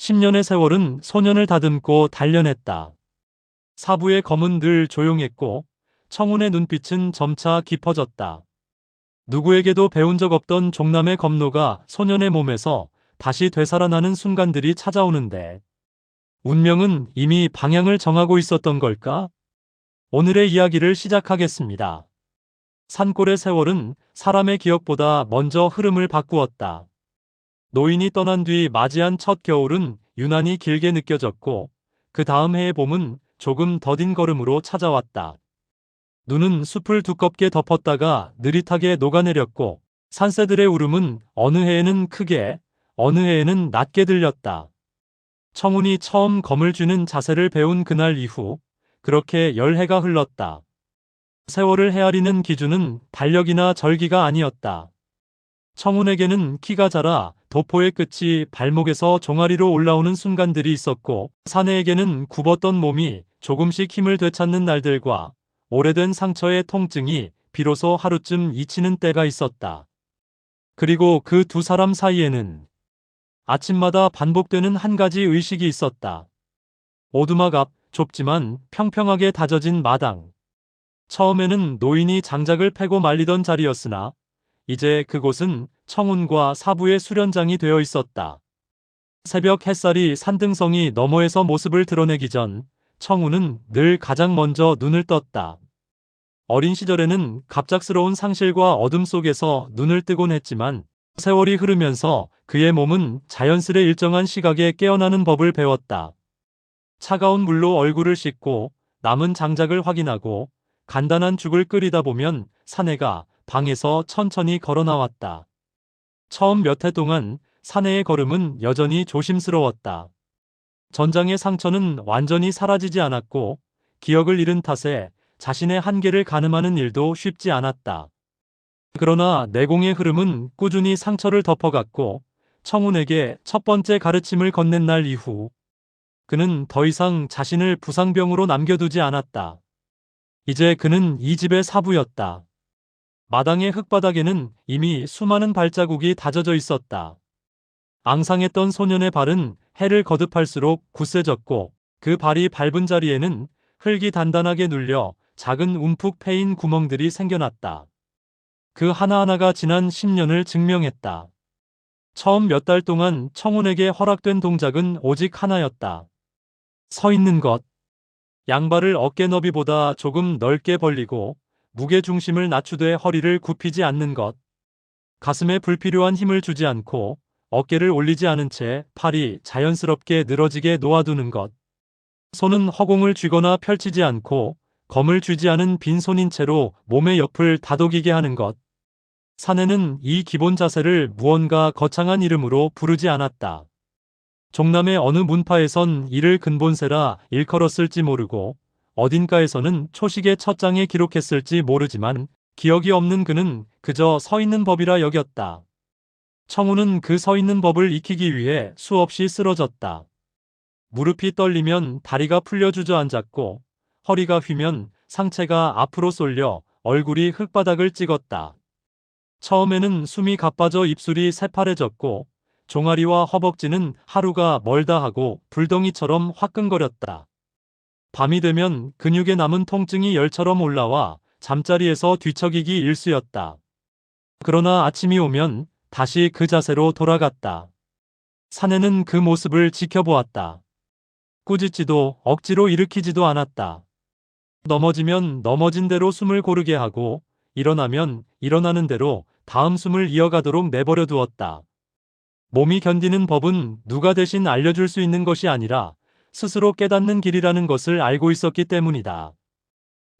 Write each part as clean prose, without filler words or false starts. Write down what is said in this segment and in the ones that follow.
10년의 세월은 소년을 다듬고 단련했다. 사부의 검은 늘 조용했고 청운의 눈빛은 점차 깊어졌다. 누구에게도 배운 적 없던 종남의 검노가 소년의 몸에서 다시 되살아나는 순간들이 찾아오는데 운명은 이미 방향을 정하고 있었던 걸까? 오늘의 이야기를 시작하겠습니다. 산골의 세월은 사람의 기억보다 먼저 흐름을 바꾸었다. 노인이 떠난 뒤 맞이한 첫 겨울은 유난히 길게 느껴졌고 그 다음 해의 봄은 조금 더딘 걸음으로 찾아왔다. 눈은 숲을 두껍게 덮었다가 느릿하게 녹아내렸고 산새들의 울음은 어느 해에는 크게 어느 해에는 낮게 들렸다. 청운이 처음 검을 쥐는 자세를 배운 그날 이후 그렇게 열해가 흘렀다. 세월을 헤아리는 기준은 달력이나 절기가 아니었다. 청운에게는 키가 자라 도포의 끝이 발목에서 종아리로 올라오는 순간들이 있었고 사내에게는 굽었던 몸이 조금씩 힘을 되찾는 날들과 오래된 상처의 통증이 비로소 하루쯤 잊히는 때가 있었다. 그리고 그 두 사람 사이에는 아침마다 반복되는 한 가지 의식이 있었다. 오두막 앞 좁지만 평평하게 다져진 마당. 처음에는 노인이 장작을 패고 말리던 자리였으나 이제 그곳은 청운과 사부의 수련장이 되어 있었다. 새벽 햇살이 산등성이 너머에서 모습을 드러내기 전 청운은 늘 가장 먼저 눈을 떴다. 어린 시절에는 갑작스러운 상실과 어둠 속에서 눈을 뜨곤 했지만 세월이 흐르면서 그의 몸은 자연스레 일정한 시각에 깨어나는 법을 배웠다. 차가운 물로 얼굴을 씻고 남은 장작을 확인하고 간단한 죽을 끓이다 보면 사내가 방에서 천천히 걸어 나왔다. 처음 몇 해 동안 사내의 걸음은 여전히 조심스러웠다. 전장의 상처는 완전히 사라지지 않았고 기억을 잃은 탓에 자신의 한계를 가늠하는 일도 쉽지 않았다. 그러나 내공의 흐름은 꾸준히 상처를 덮어갔고 청운에게 첫 번째 가르침을 건넨 날 이후 그는 더 이상 자신을 부상병으로 남겨두지 않았다. 이제 그는 이 집의 사부였다. 마당의 흙바닥에는 이미 수많은 발자국이 다져져 있었다. 앙상했던 소년의 발은 해를 거듭할수록 굳세졌고 그 발이 밟은 자리에는 흙이 단단하게 눌려 작은 움푹 패인 구멍들이 생겨났다. 그 하나하나가 지난 10년을 증명했다. 처음 몇 달 동안 청운에게 허락된 동작은 오직 하나였다. 서 있는 것. 양발을 어깨 너비보다 조금 넓게 벌리고 무게중심을 낮추되 허리를 굽히지 않는 것. 가슴에 불필요한 힘을 주지 않고 어깨를 올리지 않은 채 팔이 자연스럽게 늘어지게 놓아두는 것. 손은 허공을 쥐거나 펼치지 않고 검을 쥐지 않은 빈손인 채로 몸의 옆을 다독이게 하는 것. 사내는 이 기본 자세를 무언가 거창한 이름으로 부르지 않았다. 종남의 어느 문파에선 이를 근본세라 일컬었을지 모르고 어딘가에서는 초식의 첫 장에 기록했을지 모르지만 기억이 없는 그는 그저 서 있는 법이라 여겼다. 청운은 그 서 있는 법을 익히기 위해 수없이 쓰러졌다. 무릎이 떨리면 다리가 풀려 주저앉았고 허리가 휘면 상체가 앞으로 쏠려 얼굴이 흙바닥을 찍었다. 처음에는 숨이 가빠져 입술이 새파래졌고 종아리와 허벅지는 하루가 멀다 하고 불덩이처럼 화끈거렸다. 밤이 되면 근육에 남은 통증이 열처럼 올라와 잠자리에서 뒤척이기 일쑤였다. 그러나 아침이 오면 다시 그 자세로 돌아갔다. 사내는 그 모습을 지켜보았다. 꾸짖지도 억지로 일으키지도 않았다. 넘어지면 넘어진 대로 숨을 고르게 하고 일어나면 일어나는 대로 다음 숨을 이어가도록 내버려 두었다. 몸이 견디는 법은 누가 대신 알려줄 수 있는 것이 아니라 스스로 깨닫는 길이라는 것을 알고 있었기 때문이다.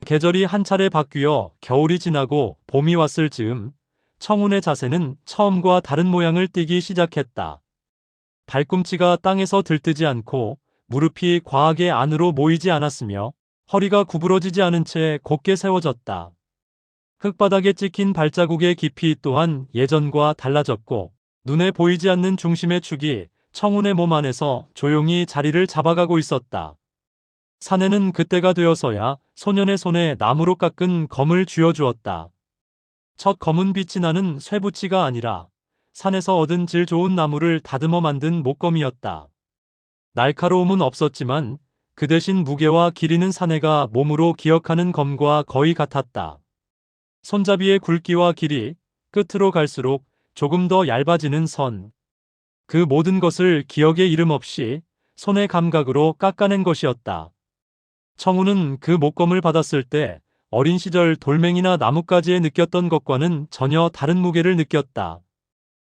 계절이 한 차례 바뀌어 겨울이 지나고 봄이 왔을 즈음 청운의 자세는 처음과 다른 모양을 띠기 시작했다. 발꿈치가 땅에서 들뜨지 않고 무릎이 과하게 안으로 모이지 않았으며 허리가 구부러지지 않은 채 곧게 세워졌다. 흙바닥에 찍힌 발자국의 깊이 또한 예전과 달라졌고 눈에 보이지 않는 중심의 축이 청운의 몸 안에서 조용히 자리를 잡아가고 있었다. 사내는 그때가 되어서야 소년의 손에 나무로 깎은 검을 쥐어주었다. 첫 검은 빛이 나는 쇠붙이가 아니라 산에서 얻은 질 좋은 나무를 다듬어 만든 목검이었다. 날카로움은 없었지만 그 대신 무게와 길이는 사내가 몸으로 기억하는 검과 거의 같았다. 손잡이의 굵기와 길이, 끝으로 갈수록 조금 더 얇아지는 선. 그 모든 것을 기억의 이름 없이 손의 감각으로 깎아낸 것이었다. 청우는 그 목검을 받았을 때 어린 시절 돌멩이나 나뭇가지에 느꼈던 것과는 전혀 다른 무게를 느꼈다.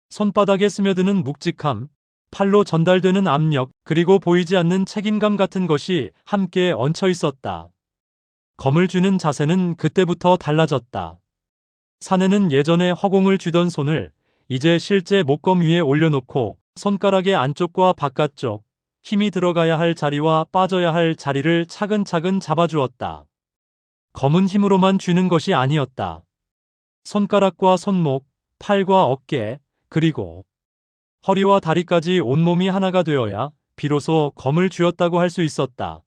손바닥에 스며드는 묵직함, 팔로 전달되는 압력, 그리고 보이지 않는 책임감 같은 것이 함께 얹혀 있었다. 검을 쥐는 자세는 그때부터 달라졌다. 사내는 예전에 허공을 쥐던 손을 이제 실제 목검 위에 올려놓고 손가락의 안쪽과 바깥쪽, 힘이 들어가야 할 자리와 빠져야 할 자리를 차근차근 잡아주었다. 검은 힘으로만 쥐는 것이 아니었다. 손가락과 손목, 팔과 어깨, 그리고 허리와 다리까지 온몸이 하나가 되어야 비로소 검을 쥐었다고 할 수 있었다.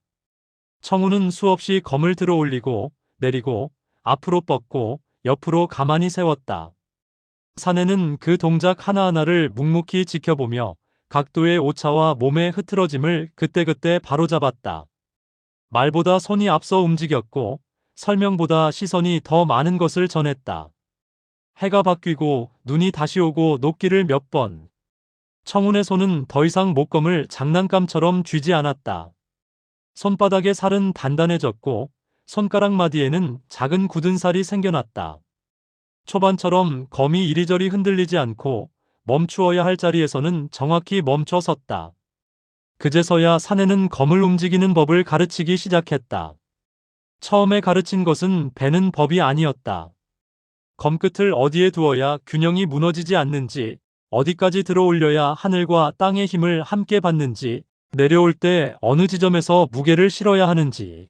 청우는 수없이 검을 들어 올리고 내리고 앞으로 뻗고 옆으로 가만히 세웠다. 사내는 그 동작 하나하나를 묵묵히 지켜보며 각도의 오차와 몸의 흐트러짐을 그때그때 바로잡았다. 말보다 손이 앞서 움직였고 설명보다 시선이 더 많은 것을 전했다. 해가 바뀌고 눈이 다시 오고 녹기를 몇 번. 청운의 손은 더 이상 목검을 장난감처럼 쥐지 않았다. 손바닥의 살은 단단해졌고 손가락 마디에는 작은 굳은 살이 생겨났다. 초반처럼 검이 이리저리 흔들리지 않고 멈추어야 할 자리에서는 정확히 멈춰 섰다. 그제서야 사내는 검을 움직이는 법을 가르치기 시작했다. 처음에 가르친 것은 베는 법이 아니었다. 검끝을 어디에 두어야 균형이 무너지지 않는지, 어디까지 들어 올려야 하늘과 땅의 힘을 함께 받는지, 내려올 때 어느 지점에서 무게를 실어야 하는지.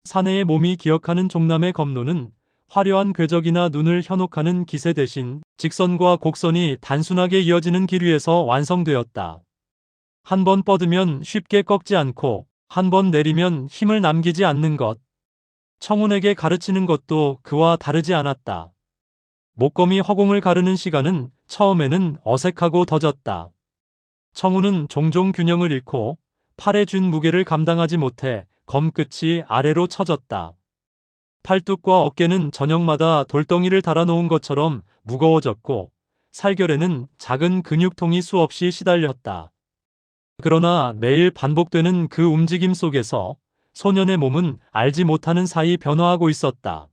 사내의 몸이 기억하는 종남의 검로는 화려한 궤적이나 눈을 현혹하는 기세 대신 직선과 곡선이 단순하게 이어지는 길 위에서 완성되었다. 한 번 뻗으면 쉽게 꺾지 않고 한 번 내리면 힘을 남기지 않는 것. 청운에게 가르치는 것도 그와 다르지 않았다. 목검이 허공을 가르는 시간은 처음에는 어색하고 더뎠다. 청운은 종종 균형을 잃고 팔에 쥔 무게를 감당하지 못해 검끝이 아래로 처졌다. 팔뚝과 어깨는 저녁마다 돌덩이를 달아놓은 것처럼 무거워졌고 살결에는 작은 근육통이 수없이 시달렸다. 그러나 매일 반복되는 그 움직임 속에서 소년의 몸은 알지 못하는 사이 변화하고 있었다.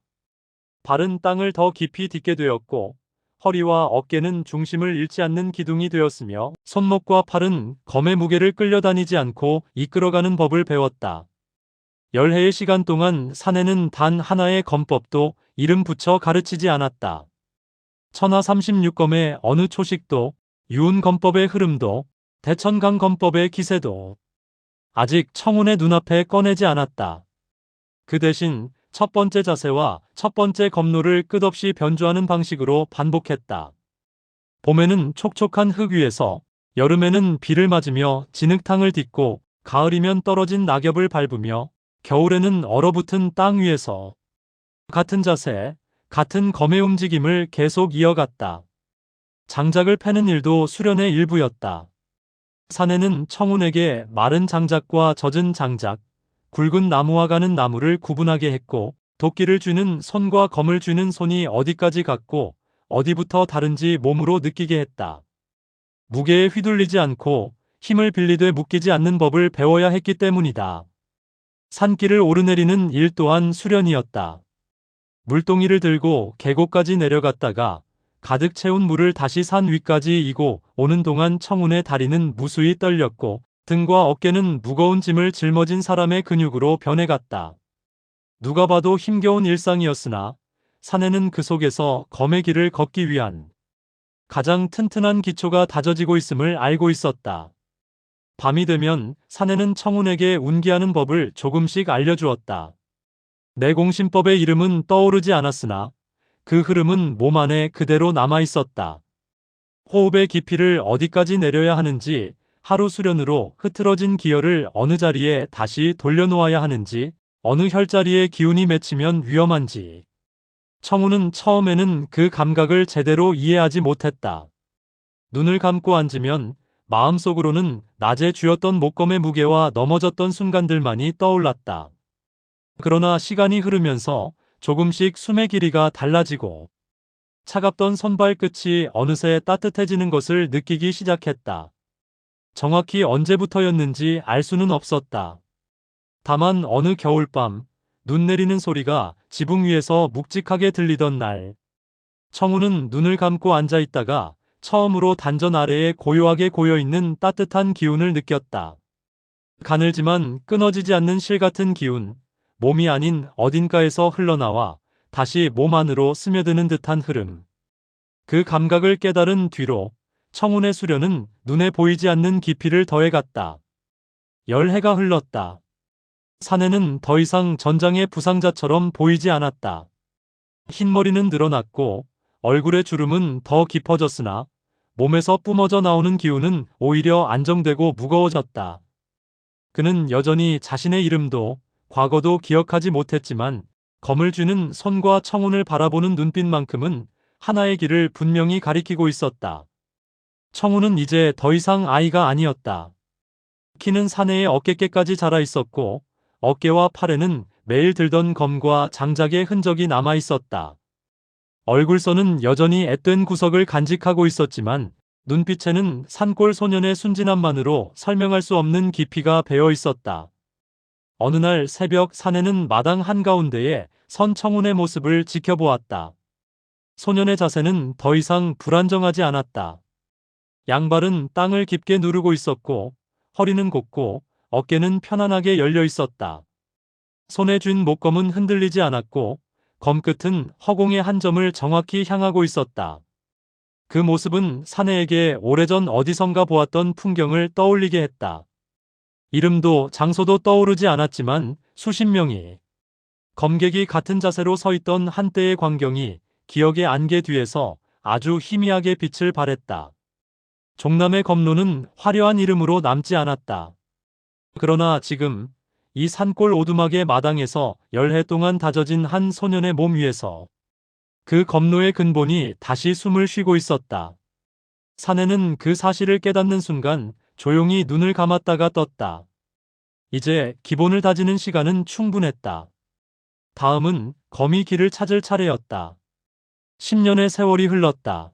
발은 땅을 더 깊이 딛게 되었고 허리와 어깨는 중심을 잃지 않는 기둥이 되었으며 손목과 팔은 검의 무게를 끌려다니지 않고 이끌어가는 법을 배웠다. 열해의 시간 동안 사내는 단 하나의 검법도 이름 붙여 가르치지 않았다. 천하 36검의 어느 초식도, 유운검법의 흐름도, 대천강검법의 기세도 아직 청운의 눈앞에 꺼내지 않았다. 그 대신 첫 번째 자세와 첫 번째 검로를 끝없이 변주하는 방식으로 반복했다. 봄에는 촉촉한 흙 위에서, 여름에는 비를 맞으며 진흙탕을 딛고, 가을이면 떨어진 낙엽을 밟으며, 겨울에는 얼어붙은 땅 위에서 같은 자세, 같은 검의 움직임을 계속 이어갔다. 장작을 패는 일도 수련의 일부였다. 사내는 청운에게 마른 장작과 젖은 장작, 굵은 나무와 가는 나무를 구분하게 했고 도끼를 쥐는 손과 검을 쥐는 손이 어디까지 같고 어디부터 다른지 몸으로 느끼게 했다. 무게에 휘둘리지 않고 힘을 빌리되 묶이지 않는 법을 배워야 했기 때문이다. 산길을 오르내리는 일 또한 수련이었다. 물동이를 들고 계곡까지 내려갔다가 가득 채운 물을 다시 산 위까지 이고 오는 동안 청운의 다리는 무수히 떨렸고 등과 어깨는 무거운 짐을 짊어진 사람의 근육으로 변해갔다. 누가 봐도 힘겨운 일상이었으나 사내는 그 속에서 검의 길을 걷기 위한 가장 튼튼한 기초가 다져지고 있음을 알고 있었다. 밤이 되면 사내는 청운에게 운기하는 법을 조금씩 알려주었다. 내공신법의 이름은 떠오르지 않았으나 그 흐름은 몸 안에 그대로 남아있었다. 호흡의 깊이를 어디까지 내려야 하는지, 하루 수련으로 흐트러진 기혈을 어느 자리에 다시 돌려놓아야 하는지, 어느 혈자리에 기운이 맺히면 위험한지. 청운은 처음에는 그 감각을 제대로 이해하지 못했다. 눈을 감고 앉으면 마음속으로는 낮에 쥐었던 목검의 무게와 넘어졌던 순간들만이 떠올랐다. 그러나 시간이 흐르면서 조금씩 숨의 길이가 달라지고 차갑던 손발 끝이 어느새 따뜻해지는 것을 느끼기 시작했다. 정확히 언제부터였는지 알 수는 없었다. 다만 어느 겨울밤, 눈 내리는 소리가 지붕 위에서 묵직하게 들리던 날, 청우는 눈을 감고 앉아 있다가 처음으로 단전 아래에 고요하게 고여있는 따뜻한 기운을 느꼈다. 가늘지만 끊어지지 않는 실 같은 기운, 몸이 아닌 어딘가에서 흘러나와 다시 몸 안으로 스며드는 듯한 흐름. 그 감각을 깨달은 뒤로 청운의 수련은 눈에 보이지 않는 깊이를 더해갔다. 열해가 흘렀다. 사내는 더 이상 전장의 부상자처럼 보이지 않았다. 흰머리는 늘어났고 얼굴의 주름은 더 깊어졌으나 몸에서 뿜어져 나오는 기운은 오히려 안정되고 무거워졌다. 그는 여전히 자신의 이름도 과거도 기억하지 못했지만 검을 쥐는 손과 청운을 바라보는 눈빛만큼은 하나의 길을 분명히 가리키고 있었다. 청운은 이제 더 이상 아이가 아니었다. 키는 사내의 어깨께까지 자라 있었고 어깨와 팔에는 매일 들던 검과 장작의 흔적이 남아 있었다. 얼굴선은 여전히 앳된 구석을 간직하고 있었지만 눈빛에는 산골 소년의 순진함만으로 설명할 수 없는 깊이가 배어 있었다. 어느 날 새벽 사내는 마당 한가운데에 선 청운의 모습을 지켜보았다. 소년의 자세는 더 이상 불안정하지 않았다. 양발은 땅을 깊게 누르고 있었고 허리는 곧고 어깨는 편안하게 열려 있었다. 손에 쥔 목검은 흔들리지 않았고 검끝은 허공의 한 점을 정확히 향하고 있었다. 그 모습은 사내에게 오래전 어디선가 보았던 풍경을 떠올리게 했다. 이름도 장소도 떠오르지 않았지만 수십 명이 검객이 같은 자세로 서 있던 한때의 광경이 기억의 안개 뒤에서 아주 희미하게 빛을 발했다. 종남의 검로는 화려한 이름으로 남지 않았다. 그러나 지금 이 산골 오두막의 마당에서 열해 동안 다져진 한 소년의 몸 위에서 그 검로의 근본이 다시 숨을 쉬고 있었다. 사내는 그 사실을 깨닫는 순간 조용히 눈을 감았다가 떴다. 이제 기본을 다지는 시간은 충분했다. 다음은 검이 길을 찾을 차례였다. 10년의 세월이 흘렀다.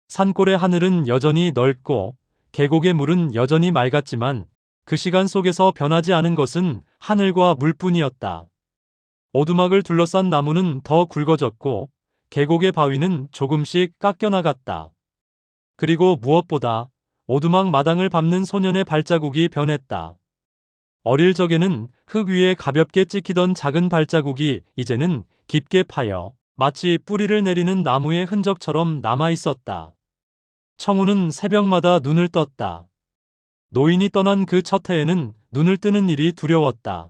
산골의 하늘은 여전히 넓고 계곡의 물은 여전히 맑았지만 그 시간 속에서 변하지 않은 것은 하늘과 물뿐이었다. 오두막을 둘러싼 나무는 더 굵어졌고 계곡의 바위는 조금씩 깎여나갔다. 그리고 무엇보다 오두막 마당을 밟는 소년의 발자국이 변했다. 어릴 적에는 흙 위에 가볍게 찍히던 작은 발자국이 이제는 깊게 파여 마치 뿌리를 내리는 나무의 흔적처럼 남아 있었다. 청우는 새벽마다 눈을 떴다. 노인이 떠난 그 첫 해에는 눈을 뜨는 일이 두려웠다.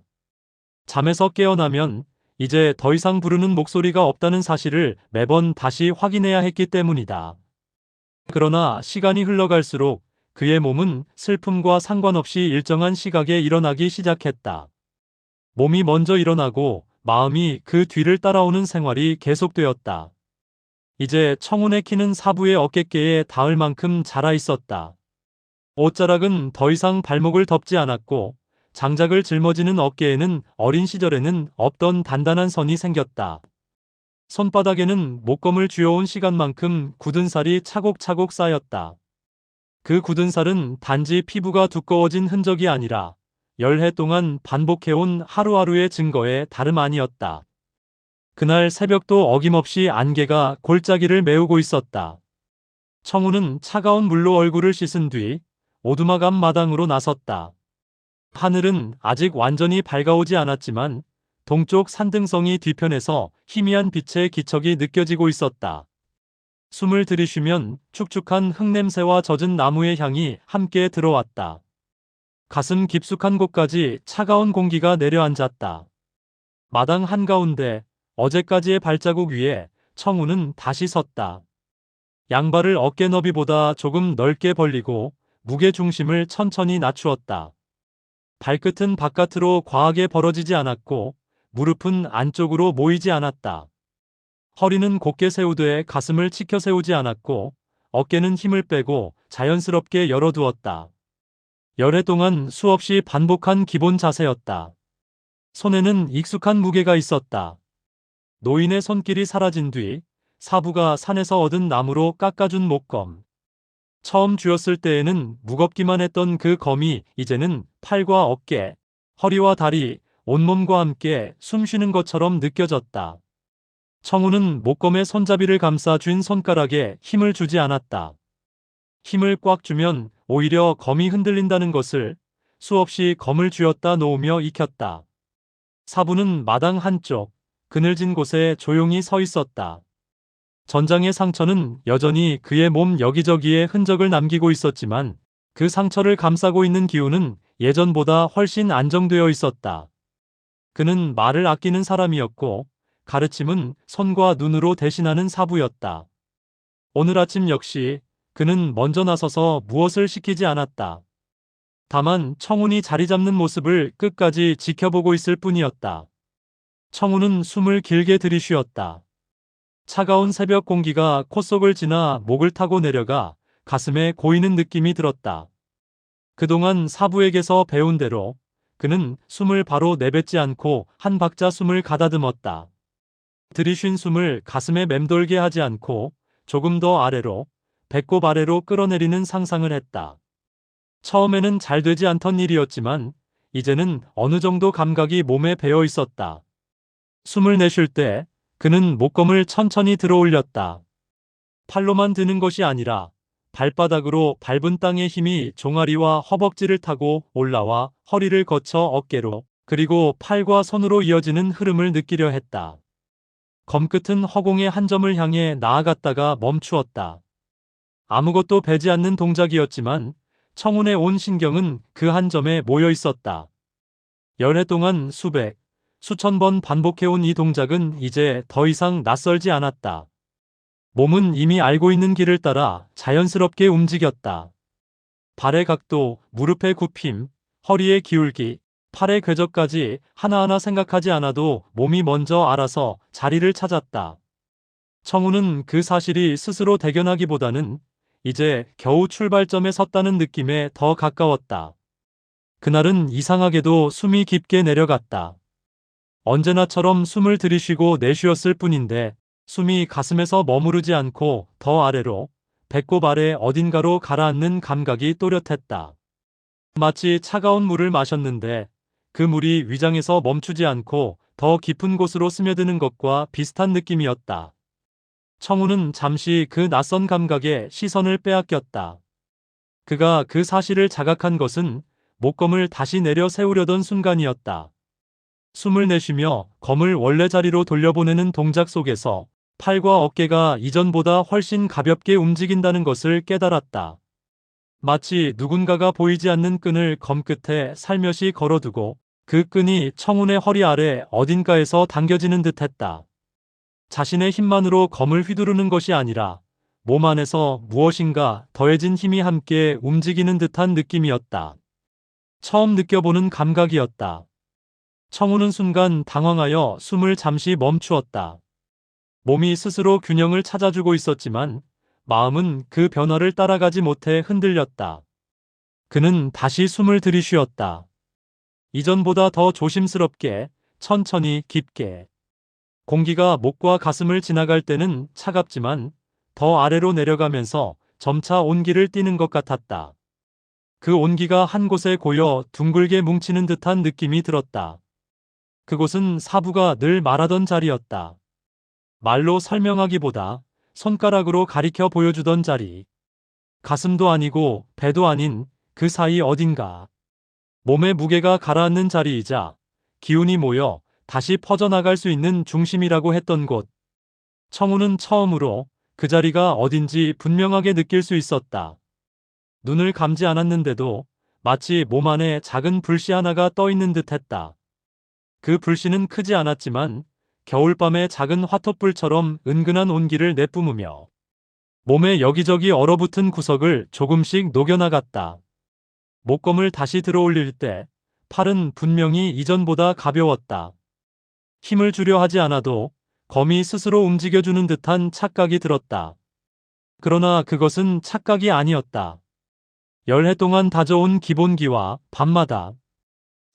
잠에서 깨어나면 이제 더 이상 부르는 목소리가 없다는 사실을 매번 다시 확인해야 했기 때문이다. 그러나 시간이 흘러갈수록 그의 몸은 슬픔과 상관없이 일정한 시각에 일어나기 시작했다. 몸이 먼저 일어나고 마음이 그 뒤를 따라오는 생활이 계속되었다. 이제 청운의 키는 사부의 어깨께에 닿을 만큼 자라 있었다. 옷자락은 더 이상 발목을 덮지 않았고 장작을 짊어지는 어깨에는 어린 시절에는 없던 단단한 선이 생겼다. 손바닥에는 목검을 쥐어온 시간만큼 굳은 살이 차곡차곡 쌓였다. 그 굳은 살은 단지 피부가 두꺼워진 흔적이 아니라 열해 동안 반복해온 하루하루의 증거에 다름 아니었다. 그날 새벽도 어김없이 안개가 골짜기를 메우고 있었다. 청우는 차가운 물로 얼굴을 씻은 뒤 오두막 앞 마당으로 나섰다. 하늘은 아직 완전히 밝아오지 않았지만 동쪽 산등성이 뒤편에서 희미한 빛의 기척이 느껴지고 있었다. 숨을 들이쉬면 축축한 흙냄새와 젖은 나무의 향이 함께 들어왔다. 가슴 깊숙한 곳까지 차가운 공기가 내려앉았다. 마당 한가운데 어제까지의 발자국 위에 청우는 다시 섰다. 양발을 어깨 너비보다 조금 넓게 벌리고 무게 중심을 천천히 낮추었다. 발끝은 바깥으로 과하게 벌어지지 않았고 무릎은 안쪽으로 모이지 않았다. 허리는 곧게 세우되 가슴을 치켜 세우지 않았고 어깨는 힘을 빼고 자연스럽게 열어두었다. 열애 동안 수없이 반복한 기본 자세였다. 손에는 익숙한 무게가 있었다. 노인의 손길이 사라진 뒤 사부가 산에서 얻은 나무로 깎아준 목검. 처음 쥐었을 때에는 무겁기만 했던 그 검이 이제는 팔과 어깨, 허리와 다리, 온몸과 함께 숨쉬는 것처럼 느껴졌다. 청우는 목검에 손잡이를 감싸 쥔 손가락에 힘을 주지 않았다. 힘을 꽉 주면 오히려 검이 흔들린다는 것을 수없이 검을 쥐었다 놓으며 익혔다. 사부는 마당 한쪽 그늘진 곳에 조용히 서 있었다. 전장의 상처는 여전히 그의 몸 여기저기에 흔적을 남기고 있었지만 그 상처를 감싸고 있는 기운은 예전보다 훨씬 안정되어 있었다. 그는 말을 아끼는 사람이었고 가르침은 손과 눈으로 대신하는 사부였다. 오늘 아침 역시 그는 먼저 나서서 무엇을 시키지 않았다. 다만 청운이 자리 잡는 모습을 끝까지 지켜보고 있을 뿐이었다. 청운은 숨을 길게 들이쉬었다. 차가운 새벽 공기가 콧속을 지나 목을 타고 내려가 가슴에 고이는 느낌이 들었다. 그동안 사부에게서 배운 대로 그는 숨을 바로 내뱉지 않고 한 박자 숨을 가다듬었다. 들이쉰 숨을 가슴에 맴돌게 하지 않고 조금 더 아래로, 배꼽 아래로 끌어내리는 상상을 했다. 처음에는 잘 되지 않던 일이었지만 이제는 어느 정도 감각이 몸에 배어 있었다. 숨을 내쉴 때 그는 목검을 천천히 들어 올렸다. 팔로만 드는 것이 아니라 발바닥으로 밟은 땅의 힘이 종아리와 허벅지를 타고 올라와 허리를 거쳐 어깨로 그리고 팔과 손으로 이어지는 흐름을 느끼려 했다. 검끝은 허공의 한 점을 향해 나아갔다가 멈추었다. 아무것도 배지 않는 동작이었지만 청운의 온 신경은 그 한 점에 모여 있었다. 열해 동안 수백, 수천 번 반복해온 이 동작은 이제 더 이상 낯설지 않았다. 몸은 이미 알고 있는 길을 따라 자연스럽게 움직였다. 발의 각도, 무릎의 굽힘, 허리의 기울기, 팔의 궤적까지 하나하나 생각하지 않아도 몸이 먼저 알아서 자리를 찾았다. 청우는 그 사실이 스스로 대견하기보다는 이제 겨우 출발점에 섰다는 느낌에 더 가까웠다. 그날은 이상하게도 숨이 깊게 내려갔다. 언제나처럼 숨을 들이쉬고 내쉬었을 뿐인데 숨이 가슴에서 머무르지 않고 더 아래로 배꼽 아래 어딘가로 가라앉는 감각이 또렷했다. 마치 차가운 물을 마셨는데 그 물이 위장에서 멈추지 않고 더 깊은 곳으로 스며드는 것과 비슷한 느낌이었다. 청우는 잠시 그 낯선 감각에 시선을 빼앗겼다. 그가 그 사실을 자각한 것은 목검을 다시 내려 세우려던 순간이었다. 숨을 내쉬며 검을 원래 자리로 돌려보내는 동작 속에서 팔과 어깨가 이전보다 훨씬 가볍게 움직인다는 것을 깨달았다. 마치 누군가가 보이지 않는 끈을 검끝에 살며시 걸어두고 그 끈이 청운의 허리 아래 어딘가에서 당겨지는 듯했다. 자신의 힘만으로 검을 휘두르는 것이 아니라 몸 안에서 무엇인가 더해진 힘이 함께 움직이는 듯한 느낌이었다. 처음 느껴보는 감각이었다. 청운은 순간 당황하여 숨을 잠시 멈추었다. 몸이 스스로 균형을 찾아주고 있었지만 마음은 그 변화를 따라가지 못해 흔들렸다. 그는 다시 숨을 들이쉬었다. 이전보다 더 조심스럽게, 천천히 깊게. 공기가 목과 가슴을 지나갈 때는 차갑지만 더 아래로 내려가면서 점차 온기를 띠는 것 같았다. 그 온기가 한 곳에 고여 둥글게 뭉치는 듯한 느낌이 들었다. 그곳은 사부가 늘 말하던 자리였다. 말로 설명하기보다 손가락으로 가리켜 보여주던 자리. 가슴도 아니고 배도 아닌 그 사이 어딘가. 몸의 무게가 가라앉는 자리이자 기운이 모여 다시 퍼져나갈 수 있는 중심이라고 했던 곳. 청우는 처음으로 그 자리가 어딘지 분명하게 느낄 수 있었다. 눈을 감지 않았는데도 마치 몸 안에 작은 불씨 하나가 떠 있는 듯했다. 그 불씨는 크지 않았지만 겨울밤의 작은 화톳불처럼 은근한 온기를 내뿜으며 몸의 여기저기 얼어붙은 구석을 조금씩 녹여나갔다. 목검을 다시 들어올릴 때 팔은 분명히 이전보다 가벼웠다. 힘을 주려 하지 않아도 검이 스스로 움직여주는 듯한 착각이 들었다. 그러나 그것은 착각이 아니었다. 열해 동안 다져온 기본기와 밤마다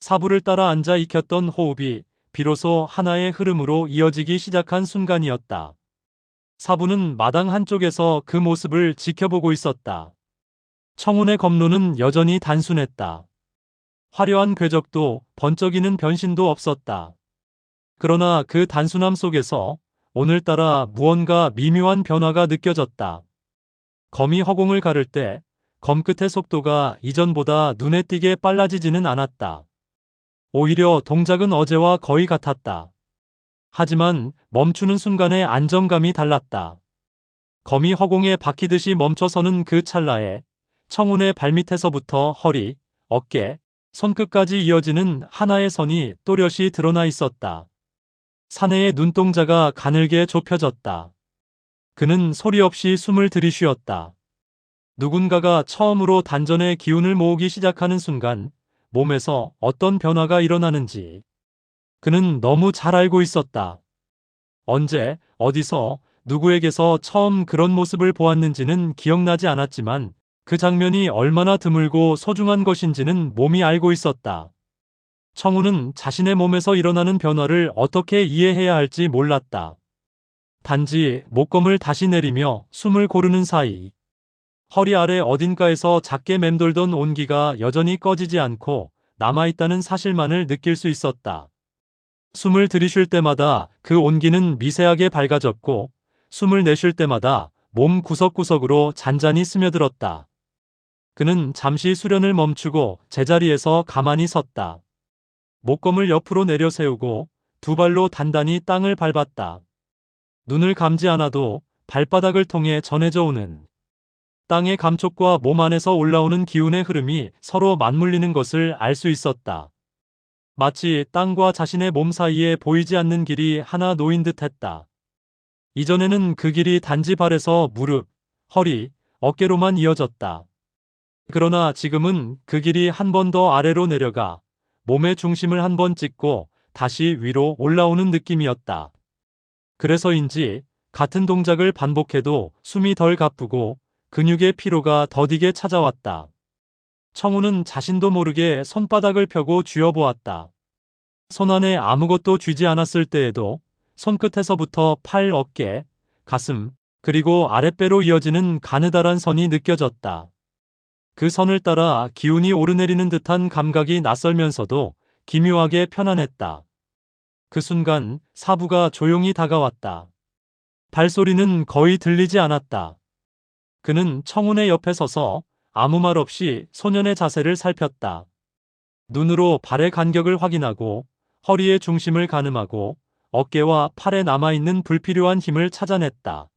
사부를 따라 앉아 익혔던 호흡이 비로소 하나의 흐름으로 이어지기 시작한 순간이었다. 사부는 마당 한쪽에서 그 모습을 지켜보고 있었다. 청운의 검로는 여전히 단순했다. 화려한 궤적도 번쩍이는 변신도 없었다. 그러나 그 단순함 속에서 오늘따라 무언가 미묘한 변화가 느껴졌다. 검이 허공을 가를 때 검 끝의 속도가 이전보다 눈에 띄게 빨라지지는 않았다. 오히려 동작은 어제와 거의 같았다. 하지만 멈추는 순간의 안정감이 달랐다. 검이 허공에 박히듯이 멈춰서는 그 찰나에 청운의 발밑에서부터 허리, 어깨, 손끝까지 이어지는 하나의 선이 또렷이 드러나 있었다. 사내의 눈동자가 가늘게 좁혀졌다. 그는 소리 없이 숨을 들이쉬었다. 누군가가 처음으로 단전의 기운을 모으기 시작하는 순간 몸에서 어떤 변화가 일어나는지 그는 너무 잘 알고 있었다. 언제, 어디서, 누구에게서 처음 그런 모습을 보았는지는 기억나지 않았지만 그 장면이 얼마나 드물고 소중한 것인지는 몸이 알고 있었다. 청우는 자신의 몸에서 일어나는 변화를 어떻게 이해해야 할지 몰랐다. 단지 목검을 다시 내리며 숨을 고르는 사이 허리 아래 어딘가에서 작게 맴돌던 온기가 여전히 꺼지지 않고 남아있다는 사실만을 느낄 수 있었다. 숨을 들이쉴 때마다 그 온기는 미세하게 밝아졌고 숨을 내쉴 때마다 몸 구석구석으로 잔잔히 스며들었다. 그는 잠시 수련을 멈추고 제자리에서 가만히 섰다. 목검을 옆으로 내려세우고 두 발로 단단히 땅을 밟았다. 눈을 감지 않아도 발바닥을 통해 전해져 오는 땅의 감촉과 몸 안에서 올라오는 기운의 흐름이 서로 맞물리는 것을 알 수 있었다. 마치 땅과 자신의 몸 사이에 보이지 않는 길이 하나 놓인 듯 했다. 이전에는 그 길이 단지 발에서 무릎, 허리, 어깨로만 이어졌다. 그러나 지금은 그 길이 한 번 더 아래로 내려가 몸의 중심을 한 번 찍고 다시 위로 올라오는 느낌이었다. 그래서인지 같은 동작을 반복해도 숨이 덜 가쁘고 근육의 피로가 더디게 찾아왔다. 청우는 자신도 모르게 손바닥을 펴고 쥐어보았다. 손 안에 아무것도 쥐지 않았을 때에도 손끝에서부터 팔, 어깨, 가슴, 그리고 아랫배로 이어지는 가느다란 선이 느껴졌다. 그 선을 따라 기운이 오르내리는 듯한 감각이 낯설면서도 기묘하게 편안했다. 그 순간 사부가 조용히 다가왔다. 발소리는 거의 들리지 않았다. 그는 청운의 옆에 서서 아무 말 없이 소년의 자세를 살폈다. 눈으로 발의 간격을 확인하고 허리의 중심을 가늠하고 어깨와 팔에 남아있는 불필요한 힘을 찾아냈다.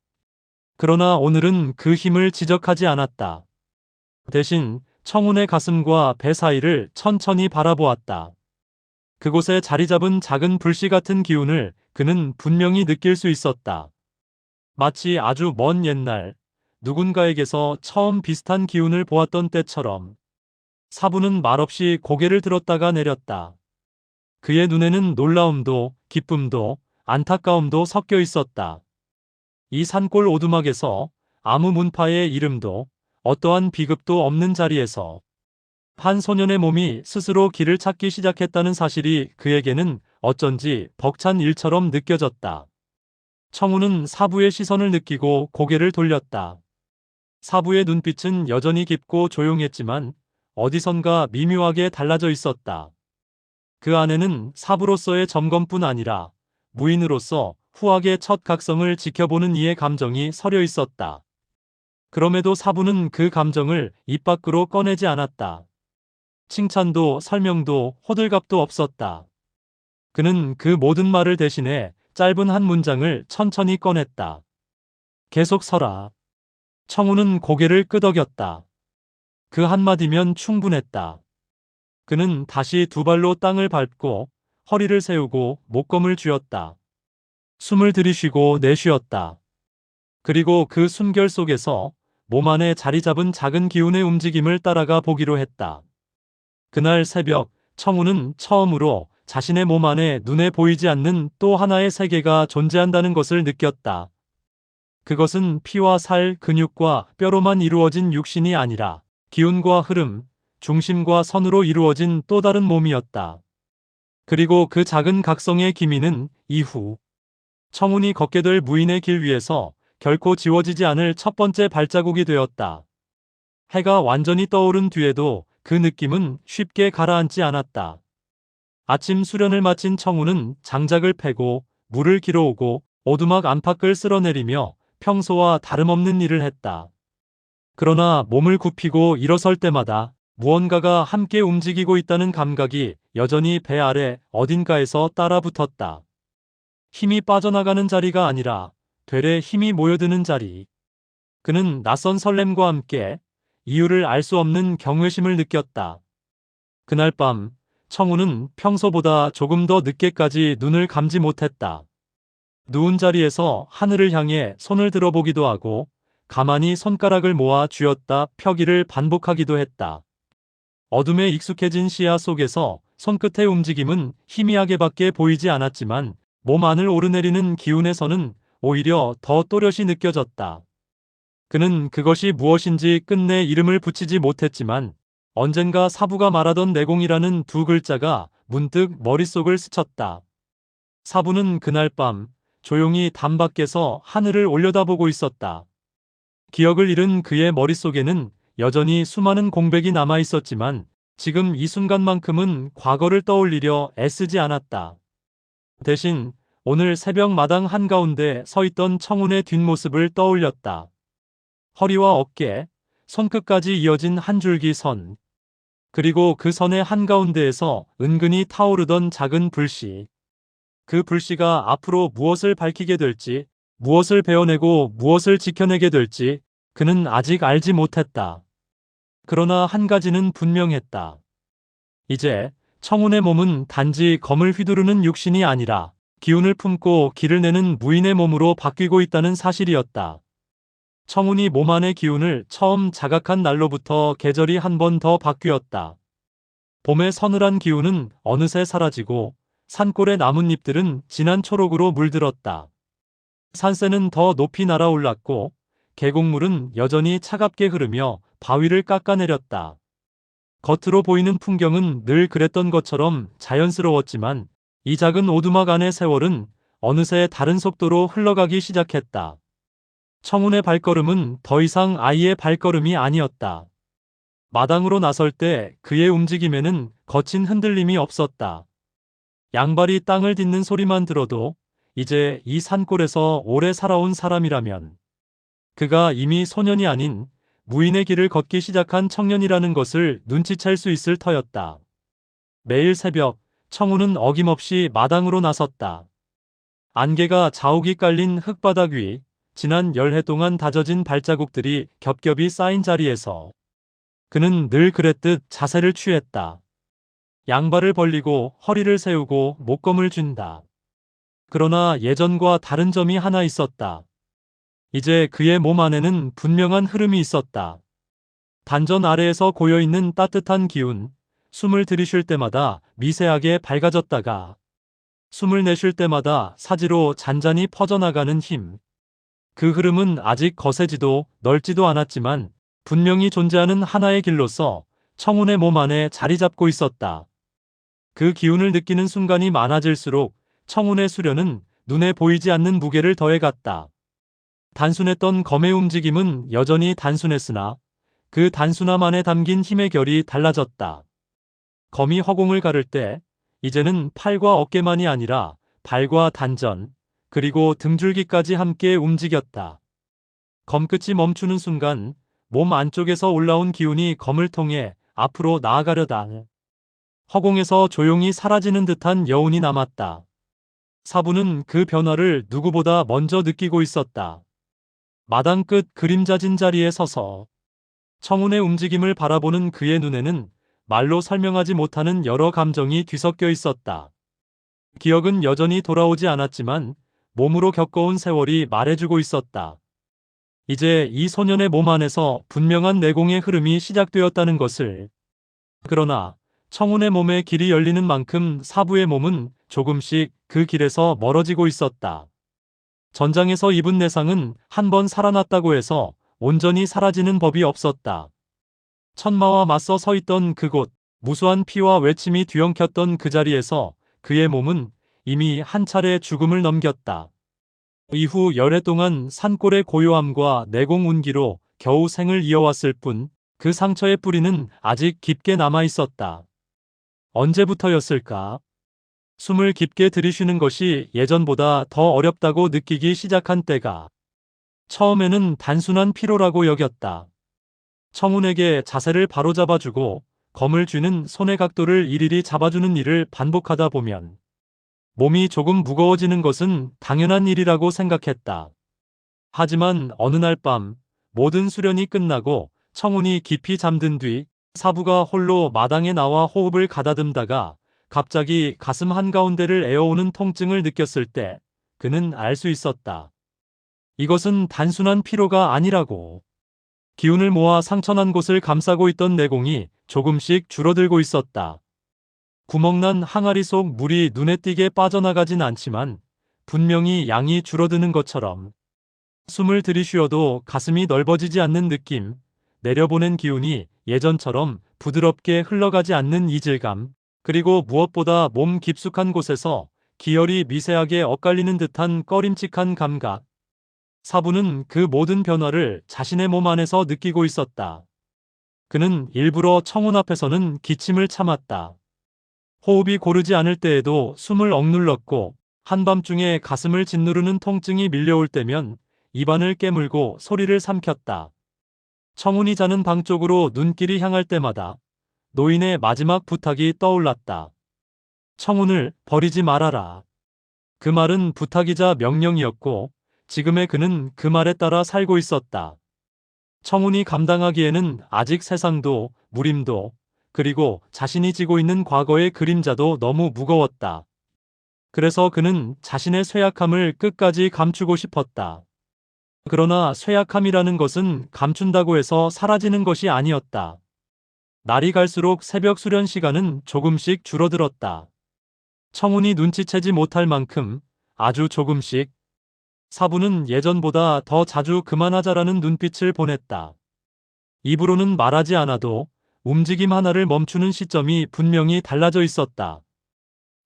그러나 오늘은 그 힘을 지적하지 않았다. 대신 청운의 가슴과 배 사이를 천천히 바라보았다. 그곳에 자리 잡은 작은 불씨 같은 기운을 그는 분명히 느낄 수 있었다. 마치 아주 먼 옛날 누군가에게서 처음 비슷한 기운을 보았던 때처럼. 사부는 말없이 고개를 들었다가 내렸다. 그의 눈에는 놀라움도 기쁨도 안타까움도 섞여 있었다. 이 산골 오두막에서 아무 문파의 이름도 어떠한 비급도 없는 자리에서 한 소년의 몸이 스스로 길을 찾기 시작했다는 사실이 그에게는 어쩐지 벅찬 일처럼 느껴졌다. 청우는 사부의 시선을 느끼고 고개를 돌렸다. 사부의 눈빛은 여전히 깊고 조용했지만 어디선가 미묘하게 달라져 있었다. 그 안에는 사부로서의 점검뿐 아니라 무인으로서 후학의 첫 각성을 지켜보는 이의 감정이 서려 있었다. 그럼에도 사부는 그 감정을 입 밖으로 꺼내지 않았다. 칭찬도 설명도 호들갑도 없었다. 그는 그 모든 말을 대신해 짧은 한 문장을 천천히 꺼냈다. 계속 서라. 청우는 고개를 끄덕였다. 그 한마디면 충분했다. 그는 다시 두 발로 땅을 밟고 허리를 세우고 목검을 쥐었다. 숨을 들이쉬고 내쉬었다. 그리고 그 숨결 속에서 몸 안에 자리 잡은 작은 기운의 움직임을 따라가 보기로 했다. 그날 새벽 청우는 처음으로 자신의 몸 안에 눈에 보이지 않는 또 하나의 세계가 존재한다는 것을 느꼈다. 그것은 피와 살, 근육과 뼈로만 이루어진 육신이 아니라 기운과 흐름, 중심과 선으로 이루어진 또 다른 몸이었다. 그리고 그 작은 각성의 기미는 이후 청운이 걷게 될 무인의 길 위에서 결코 지워지지 않을 첫 번째 발자국이 되었다. 해가 완전히 떠오른 뒤에도 그 느낌은 쉽게 가라앉지 않았다. 아침 수련을 마친 청운은 장작을 패고 물을 길어오고 오두막 안팎을 쓸어내리며 평소와 다름없는 일을 했다. 그러나 몸을 굽히고 일어설 때마다 무언가가 함께 움직이고 있다는 감각이 여전히 배 아래 어딘가에서 따라붙었다. 힘이 빠져나가는 자리가 아니라 되레 힘이 모여드는 자리. 그는 낯선 설렘과 함께 이유를 알 수 없는 경외심을 느꼈다. 그날 밤 청우는 평소보다 조금 더 늦게까지 눈을 감지 못했다. 누운 자리에서 하늘을 향해 손을 들어보기도 하고 가만히 손가락을 모아 쥐었다 펴기를 반복하기도 했다. 어둠에 익숙해진 시야 속에서 손끝의 움직임은 희미하게밖에 보이지 않았지만 몸 안을 오르내리는 기운에서는 오히려 더 또렷이 느껴졌다. 그는 그것이 무엇인지 끝내 이름을 붙이지 못했지만 언젠가 사부가 말하던 내공이라는 두 글자가 문득 머릿속을 스쳤다. 사부는 그날 밤 조용히 담 밖에서 하늘을 올려다보고 있었다. 기억을 잃은 그의 머릿속에는 여전히 수많은 공백이 남아 있었지만 지금 이 순간만큼은 과거를 떠올리려 애쓰지 않았다. 대신 오늘 새벽 마당 한가운데 서 있던 청운의 뒷모습을 떠올렸다. 허리와 어깨, 손끝까지 이어진 한 줄기 선. 그리고 그 선의 한가운데에서 은근히 타오르던 작은 불씨. 그 불씨가 앞으로 무엇을 밝히게 될지, 무엇을 베어내고 무엇을 지켜내게 될지 그는 아직 알지 못했다. 그러나 한 가지는 분명했다. 이제 청운의 몸은 단지 검을 휘두르는 육신이 아니라 기운을 품고 길을 내는 무인의 몸으로 바뀌고 있다는 사실이었다. 청운이 몸 안의 기운을 처음 자각한 날로부터 계절이 한 번 더 바뀌었다. 봄의 서늘한 기운은 어느새 사라지고 산골의 나뭇잎들은 진한 초록으로 물들었다. 산새는 더 높이 날아올랐고 계곡물은 여전히 차갑게 흐르며 바위를 깎아내렸다. 겉으로 보이는 풍경은 늘 그랬던 것처럼 자연스러웠지만 이 작은 오두막 안의 세월은 어느새 다른 속도로 흘러가기 시작했다. 청운의 발걸음은 더 이상 아이의 발걸음이 아니었다. 마당으로 나설 때 그의 움직임에는 거친 흔들림이 없었다. 양발이 땅을 딛는 소리만 들어도 이제 이 산골에서 오래 살아온 사람이라면 그가 이미 소년이 아닌 무인의 길을 걷기 시작한 청년이라는 것을 눈치챌 수 있을 터였다. 매일 새벽 청운은 어김없이 마당으로 나섰다. 안개가 자욱이 깔린 흙바닥 위 지난 열해 동안 다져진 발자국들이 겹겹이 쌓인 자리에서 그는 늘 그랬듯 자세를 취했다. 양발을 벌리고 허리를 세우고 목검을 쥔다. 그러나 예전과 다른 점이 하나 있었다. 이제 그의 몸 안에는 분명한 흐름이 있었다. 단전 아래에서 고여있는 따뜻한 기운, 숨을 들이쉴 때마다 미세하게 밝아졌다가 숨을 내쉴 때마다 사지로 잔잔히 퍼져나가는 힘. 그 흐름은 아직 거세지도 넓지도 않았지만 분명히 존재하는 하나의 길로서 청운의 몸 안에 자리 잡고 있었다. 그 기운을 느끼는 순간이 많아질수록 청운의 수련은 눈에 보이지 않는 무게를 더해갔다. 단순했던 검의 움직임은 여전히 단순했으나 그 단순함 안에 담긴 힘의 결이 달라졌다. 검이 허공을 가를 때 이제는 팔과 어깨만이 아니라 발과 단전, 그리고 등줄기까지 함께 움직였다. 검끝이 멈추는 순간 몸 안쪽에서 올라온 기운이 검을 통해 앞으로 나아가려다 허공에서 조용히 사라지는 듯한 여운이 남았다. 사부는 그 변화를 누구보다 먼저 느끼고 있었다. 마당 끝 그림자진 자리에 서서 청운의 움직임을 바라보는 그의 눈에는 말로 설명하지 못하는 여러 감정이 뒤섞여 있었다. 기억은 여전히 돌아오지 않았지만 몸으로 겪어온 세월이 말해주고 있었다. 이제 이 소년의 몸 안에서 분명한 내공의 흐름이 시작되었다는 것을. 그러나 청운의 몸에 길이 열리는 만큼 사부의 몸은 조금씩 그 길에서 멀어지고 있었다. 전장에서 입은 내상은 한 번 살아났다고 해서 온전히 사라지는 법이 없었다. 천마와 맞서 서 있던 그곳, 무수한 피와 외침이 뒤엉켰던 그 자리에서 그의 몸은 이미 한 차례 죽음을 넘겼다. 이후 열해 동안 산골의 고요함과 내공 운기로 겨우 생을 이어왔을 뿐 그 상처의 뿌리는 아직 깊게 남아 있었다. 언제부터였을까? 숨을 깊게 들이쉬는 것이 예전보다 더 어렵다고 느끼기 시작한 때가 처음에는 단순한 피로라고 여겼다. 청운에게 자세를 바로잡아주고 검을 쥐는 손의 각도를 일일이 잡아주는 일을 반복하다 보면 몸이 조금 무거워지는 것은 당연한 일이라고 생각했다. 하지만 어느 날 밤 모든 수련이 끝나고 청운이 깊이 잠든 뒤 사부가 홀로 마당에 나와 호흡을 가다듬다가 갑자기 가슴 한가운데를 에어오는 통증을 느꼈을 때 그는 알 수 있었다. 이것은 단순한 피로가 아니라고. 기운을 모아 상처난 곳을 감싸고 있던 내공이 조금씩 줄어들고 있었다. 구멍난 항아리 속 물이 눈에 띄게 빠져나가진 않지만 분명히 양이 줄어드는 것처럼 숨을 들이쉬어도 가슴이 넓어지지 않는 느낌, 내려보낸 기운이 예전처럼 부드럽게 흘러가지 않는 이질감, 그리고 무엇보다 몸 깊숙한 곳에서 기혈이 미세하게 엇갈리는 듯한 꺼림칙한 감각. 사부는 그 모든 변화를 자신의 몸 안에서 느끼고 있었다. 그는 일부러 청운 앞에서는 기침을 참았다. 호흡이 고르지 않을 때에도 숨을 억눌렀고 한밤중에 가슴을 짓누르는 통증이 밀려올 때면 입안을 깨물고 소리를 삼켰다. 청운이 자는 방 쪽으로 눈길이 향할 때마다 노인의 마지막 부탁이 떠올랐다. 청운을 버리지 말아라. 그 말은 부탁이자 명령이었고 지금의 그는 그 말에 따라 살고 있었다. 청운이 감당하기에는 아직 세상도 무림도 그리고 자신이 지고 있는 과거의 그림자도 너무 무거웠다. 그래서 그는 자신의 쇠약함을 끝까지 감추고 싶었다. 그러나 쇠약함이라는 것은 감춘다고 해서 사라지는 것이 아니었다. 날이 갈수록 새벽 수련 시간은 조금씩 줄어들었다. 청운이 눈치채지 못할 만큼 아주 조금씩. 사부는 예전보다 더 자주 그만하자라는 눈빛을 보냈다. 입으로는 말하지 않아도 움직임 하나를 멈추는 시점이 분명히 달라져 있었다.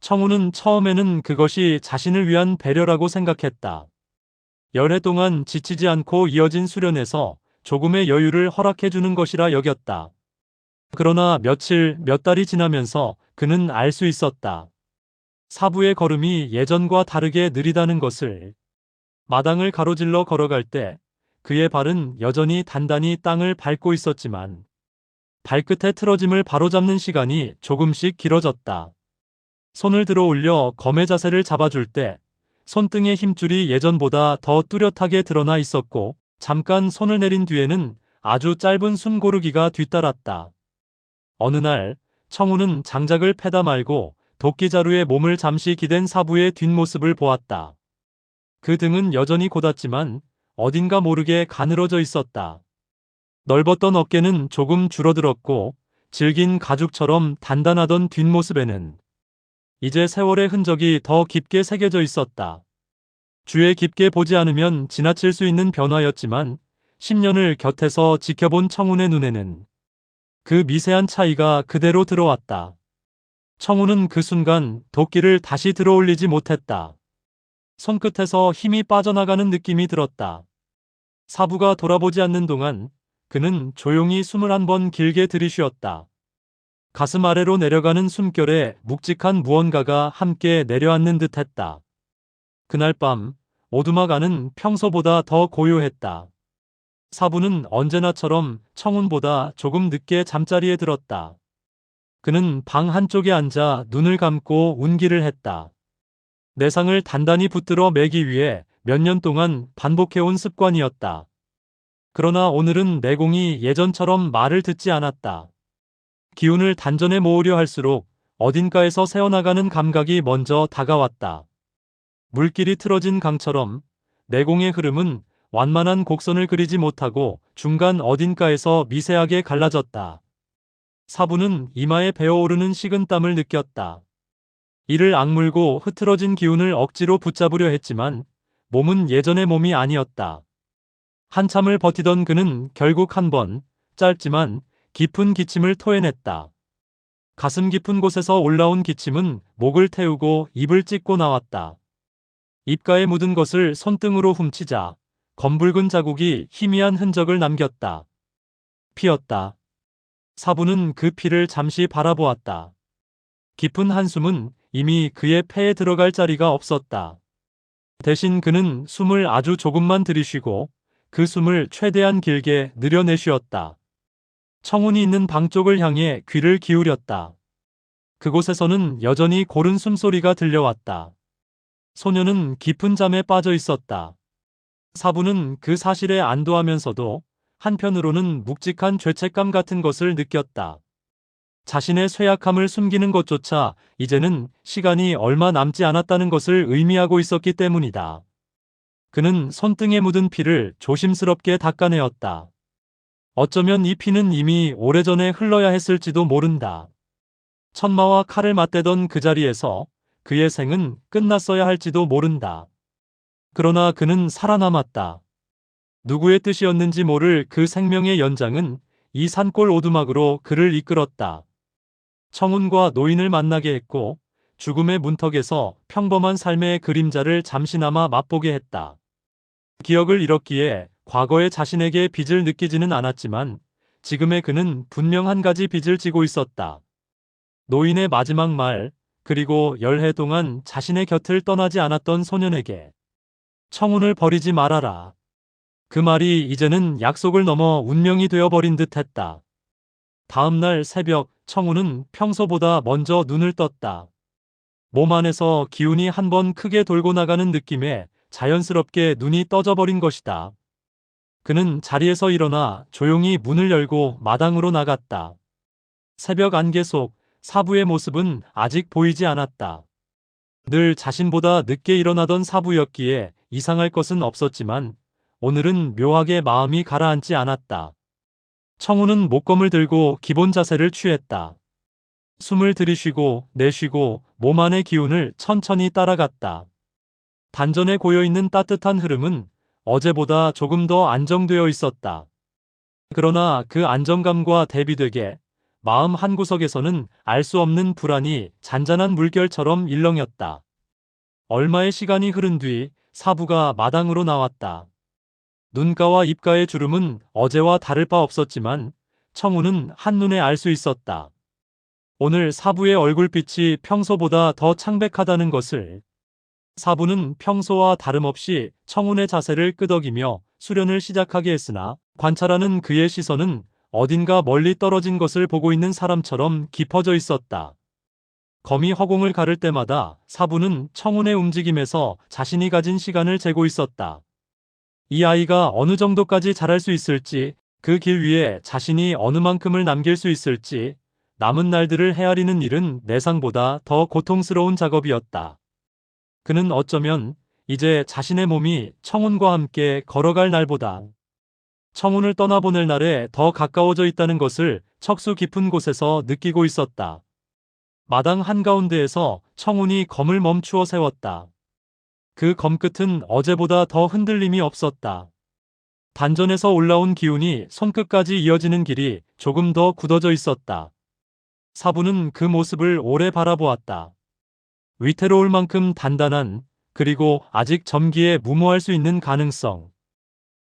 청운은 처음에는 그것이 자신을 위한 배려라고 생각했다. 열해 동안 지치지 않고 이어진 수련에서 조금의 여유를 허락해주는 것이라 여겼다. 그러나 며칠, 몇 달이 지나면서 그는 알 수 있었다. 사부의 걸음이 예전과 다르게 느리다는 것을. 마당을 가로질러 걸어갈 때 그의 발은 여전히 단단히 땅을 밟고 있었지만 발끝의 틀어짐을 바로잡는 시간이 조금씩 길어졌다. 손을 들어 올려 검의 자세를 잡아줄 때 손등의 힘줄이 예전보다 더 뚜렷하게 드러나 있었고 잠깐 손을 내린 뒤에는 아주 짧은 숨 고르기가 뒤따랐다. 어느 날 청우는 장작을 패다 말고 도끼자루에 몸을 잠시 기댄 사부의 뒷모습을 보았다. 그 등은 여전히 곧았지만 어딘가 모르게 가늘어져 있었다. 넓었던 어깨는 조금 줄어들었고 질긴 가죽처럼 단단하던 뒷모습에는 이제 세월의 흔적이 더 깊게 새겨져 있었다. 주에 깊게 보지 않으면 지나칠 수 있는 변화였지만 10년을 곁에서 지켜본 청운의 눈에는 그 미세한 차이가 그대로 들어왔다. 청운은 그 순간 도끼를 다시 들어올리지 못했다. 손끝에서 힘이 빠져나가는 느낌이 들었다. 사부가 돌아보지 않는 동안 그는 조용히 숨을 한 번 길게 들이쉬었다. 가슴 아래로 내려가는 숨결에 묵직한 무언가가 함께 내려앉는 듯했다. 그날 밤 오두막 안은 평소보다 더 고요했다. 사부는 언제나처럼 청운보다 조금 늦게 잠자리에 들었다. 그는 방 한쪽에 앉아 눈을 감고 운기를 했다. 내상을 단단히 붙들어 매기 위해 몇 년 동안 반복해온 습관이었다. 그러나 오늘은 내공이 예전처럼 말을 듣지 않았다. 기운을 단전에 모으려 할수록 어딘가에서 새어나가는 감각이 먼저 다가왔다. 물길이 틀어진 강처럼 내공의 흐름은 완만한 곡선을 그리지 못하고 중간 어딘가에서 미세하게 갈라졌다. 사부는 이마에 배어오르는 식은땀을 느꼈다. 이를 악물고 흐트러진 기운을 억지로 붙잡으려 했지만 몸은 예전의 몸이 아니었다. 한참을 버티던 그는 결국 한 번, 짧지만 깊은 기침을 토해냈다. 가슴 깊은 곳에서 올라온 기침은 목을 태우고 입을 찢고 나왔다. 입가에 묻은 것을 손등으로 훔치자 검붉은 자국이 희미한 흔적을 남겼다. 피였다. 사부는 그 피를 잠시 바라보았다. 깊은 한숨은 이미 그의 폐에 들어갈 자리가 없었다. 대신 그는 숨을 아주 조금만 들이쉬고 그 숨을 최대한 길게 느려내쉬었다. 청운이 있는 방 쪽을 향해 귀를 기울였다. 그곳에서는 여전히 고른 숨소리가 들려왔다. 소녀는 깊은 잠에 빠져 있었다. 사부는 그 사실에 안도하면서도 한편으로는 묵직한 죄책감 같은 것을 느꼈다. 자신의 쇠약함을 숨기는 것조차 이제는 시간이 얼마 남지 않았다는 것을 의미하고 있었기 때문이다. 그는 손등에 묻은 피를 조심스럽게 닦아내었다. 어쩌면 이 피는 이미 오래전에 흘러야 했을지도 모른다. 천마와 칼을 맞대던 그 자리에서 그의 생은 끝났어야 할지도 모른다. 그러나 그는 살아남았다. 누구의 뜻이었는지 모를 그 생명의 연장은 이 산골 오두막으로 그를 이끌었다. 청운과 노인을 만나게 했고 죽음의 문턱에서 평범한 삶의 그림자를 잠시나마 맛보게 했다. 기억을 잃었기에 과거의 자신에게 빚을 느끼지는 않았지만 지금의 그는 분명 한 가지 빚을 지고 있었다. 노인의 마지막 말, 그리고 열해 동안 자신의 곁을 떠나지 않았던 소년에게 청운을 버리지 말아라. 그 말이 이제는 약속을 넘어 운명이 되어버린 듯 했다. 다음 날 새벽 청운은 평소보다 먼저 눈을 떴다. 몸 안에서 기운이 한 번 크게 돌고 나가는 느낌에 자연스럽게 눈이 떠져버린 것이다. 그는 자리에서 일어나 조용히 문을 열고 마당으로 나갔다. 새벽 안개 속 사부의 모습은 아직 보이지 않았다. 늘 자신보다 늦게 일어나던 사부였기에 이상할 것은 없었지만 오늘은 묘하게 마음이 가라앉지 않았다. 청운은 목검을 들고 기본 자세를 취했다. 숨을 들이쉬고 내쉬고 몸 안의 기운을 천천히 따라갔다. 단전에 고여있는 따뜻한 흐름은 어제보다 조금 더 안정되어 있었다. 그러나 그 안정감과 대비되게 마음 한구석에서는 알 수 없는 불안이 잔잔한 물결처럼 일렁였다. 얼마의 시간이 흐른 뒤 사부가 마당으로 나왔다. 눈가와 입가의 주름은 어제와 다를 바 없었지만 청운은 한눈에 알 수 있었다. 오늘 사부의 얼굴빛이 평소보다 더 창백하다는 것을. 사부는 평소와 다름없이 청운의 자세를 끄덕이며 수련을 시작하게 했으나 관찰하는 그의 시선은 어딘가 멀리 떨어진 것을 보고 있는 사람처럼 깊어져 있었다. 검이 허공을 가를 때마다 사부는 청운의 움직임에서 자신이 가진 시간을 재고 있었다. 이 아이가 어느 정도까지 자랄 수 있을지, 그 길 위에 자신이 어느 만큼을 남길 수 있을지, 남은 날들을 헤아리는 일은 내상보다 더 고통스러운 작업이었다. 그는 어쩌면 이제 자신의 몸이 청운과 함께 걸어갈 날보다 청운을 떠나보낼 날에 더 가까워져 있다는 것을 척수 깊은 곳에서 느끼고 있었다. 마당 한가운데에서 청운이 검을 멈추어 세웠다. 그 검끝은 어제보다 더 흔들림이 없었다. 단전에서 올라온 기운이 손끝까지 이어지는 길이 조금 더 굳어져 있었다. 사부는 그 모습을 오래 바라보았다. 위태로울 만큼 단단한, 그리고 아직 점기에 무모할 수 있는 가능성.